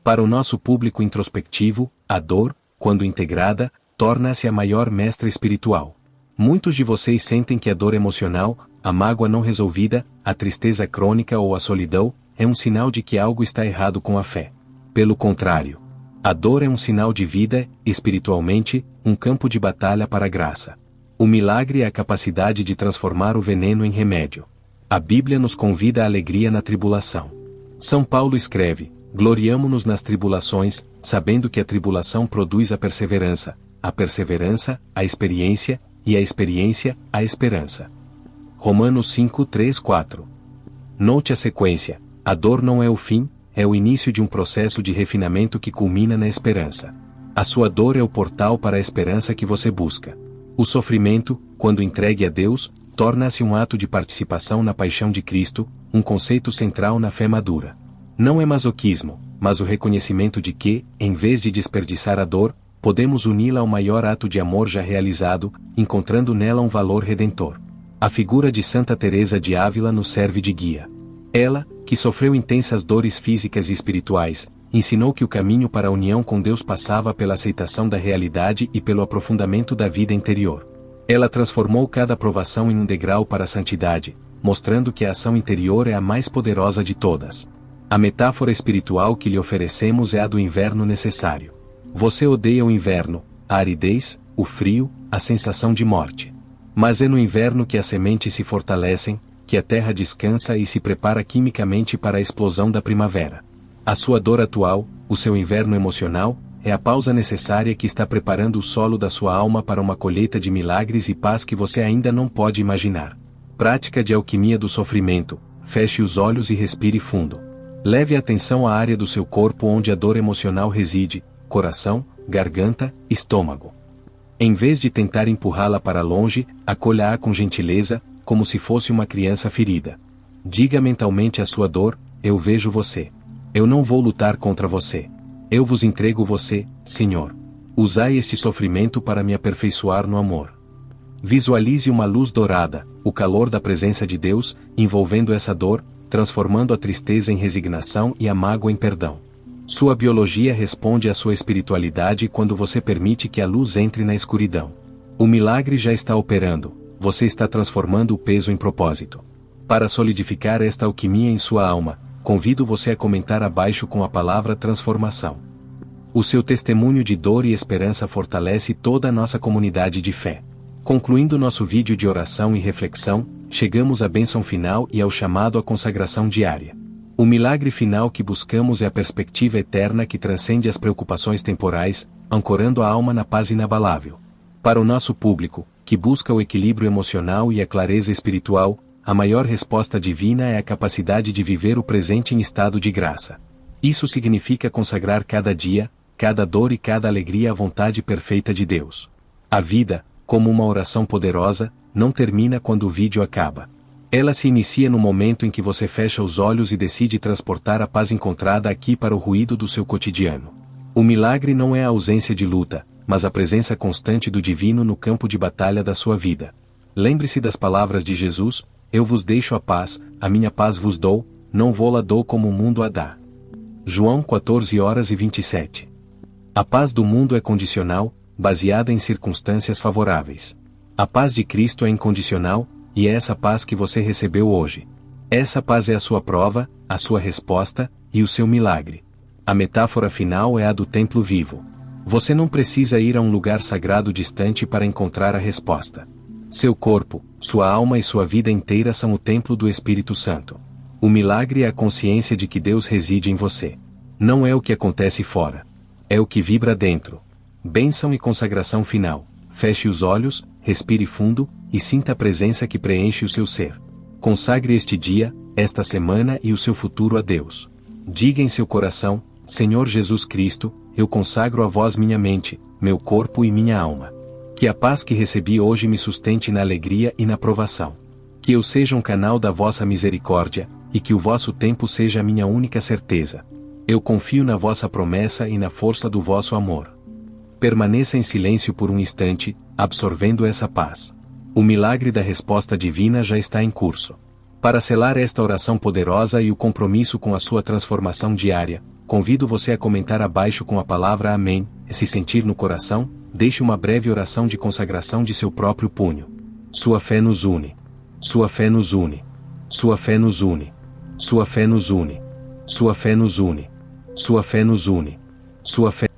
[SPEAKER 1] Para o nosso público introspectivo, a dor, quando integrada, torna-se a maior mestra espiritual. Muitos de vocês sentem que a dor emocional, a mágoa não resolvida, a tristeza crônica ou a solidão, é um sinal de que algo está errado com a fé. Pelo contrário, a dor é um sinal de vida, espiritualmente, um campo de batalha para a graça. O milagre é a capacidade de transformar o veneno em remédio. A Bíblia nos convida à alegria na tribulação. São Paulo escreve: gloriamo-nos nas tribulações, sabendo que a tribulação produz a perseverança, a experiência, e a experiência, a esperança. Romanos 5, 3, 4. Note a sequência: a dor não é o fim, é o início de um processo de refinamento que culmina na esperança. A sua dor é o portal para a esperança que você busca. O sofrimento, quando entregue a Deus, torna-se um ato de participação na paixão de Cristo, um conceito central na fé madura. Não é masoquismo, mas o reconhecimento de que, em vez de desperdiçar a dor, podemos uni-la ao maior ato de amor já realizado, encontrando nela um valor redentor. A figura de Santa Teresa de Ávila nos serve de guia. Ela, que sofreu intensas dores físicas e espirituais, ensinou que o caminho para a união com Deus passava pela aceitação da realidade e pelo aprofundamento da vida interior. Ela transformou cada provação em um degrau para a santidade, mostrando que a ação interior é a mais poderosa de todas. A metáfora espiritual que lhe oferecemos é a do inverno necessário. Você odeia o inverno, a aridez, o frio, a sensação de morte. Mas é no inverno que as sementes se fortalecem, que a terra descansa e se prepara quimicamente para a explosão da primavera. A sua dor atual, o seu inverno emocional, é a pausa necessária que está preparando o solo da sua alma para uma colheita de milagres e paz que você ainda não pode imaginar. Prática de alquimia do sofrimento: feche os olhos e respire fundo. Leve a atenção à área do seu corpo onde a dor emocional reside: coração, garganta, estômago. Em vez de tentar empurrá-la para longe, acolha-a com gentileza, como se fosse uma criança ferida. Diga mentalmente à sua dor: eu vejo você. Eu não vou lutar contra você. Eu vos entrego você, Senhor. Usai este sofrimento para me aperfeiçoar no amor. Visualize uma luz dourada, o calor da presença de Deus, envolvendo essa dor, transformando a tristeza em resignação e a mágoa em perdão. Sua biologia responde à sua espiritualidade quando você permite que a luz entre na escuridão. O milagre já está operando, você está transformando o peso em propósito. Para solidificar esta alquimia em sua alma, convido você a comentar abaixo com a palavra transformação. O seu testemunho de dor e esperança fortalece toda a nossa comunidade de fé. Concluindo nosso vídeo de oração e reflexão, chegamos à bênção final e ao chamado à consagração diária. O milagre final que buscamos é a perspectiva eterna que transcende as preocupações temporais, ancorando a alma na paz inabalável. Para o nosso público, que busca o equilíbrio emocional e a clareza espiritual, a maior resposta divina é a capacidade de viver o presente em estado de graça. Isso significa consagrar cada dia, cada dor e cada alegria à vontade perfeita de Deus. A vida, como uma oração poderosa, não termina quando o vídeo acaba. Ela se inicia no momento em que você fecha os olhos e decide transportar a paz encontrada aqui para o ruído do seu cotidiano. O milagre não é a ausência de luta, mas a presença constante do divino no campo de batalha da sua vida. Lembre-se das palavras de Jesus: eu vos deixo a minha paz vos dou, não vou-la dou como o mundo a dá. João 14:27. A paz do mundo é condicional, baseada em circunstâncias favoráveis. A paz de Cristo é incondicional, e é essa paz que você recebeu hoje. Essa paz é a sua prova, a sua resposta, e o seu milagre. A metáfora final é a do templo vivo. Você não precisa ir a um lugar sagrado distante para encontrar a resposta. Seu corpo, sua alma e sua vida inteira são o templo do Espírito Santo. O milagre é a consciência de que Deus reside em você. Não é o que acontece fora. É o que vibra dentro. Bênção e consagração final. Feche os olhos, respire fundo, e sinta a presença que preenche o seu ser. Consagre este dia, esta semana e o seu futuro a Deus. Diga em seu coração: Senhor Jesus Cristo, eu consagro a vós minha mente, meu corpo e minha alma. Que a paz que recebi hoje me sustente na alegria e na provação. Que eu seja um canal da vossa misericórdia, e que o vosso tempo seja a minha única certeza. Eu confio na vossa promessa e na força do vosso amor. Permaneça em silêncio por um instante, absorvendo essa paz. O milagre da resposta divina já está em curso. Para selar esta oração poderosa e o compromisso com a sua transformação diária, convido você a comentar abaixo com a palavra Amém, e se sentir no coração, deixe uma breve oração de consagração de seu próprio punho. Sua fé nos une. Sua fé nos une. Sua fé nos une. Sua fé nos une. Sua fé nos une. Sua fé nos une. Sua fé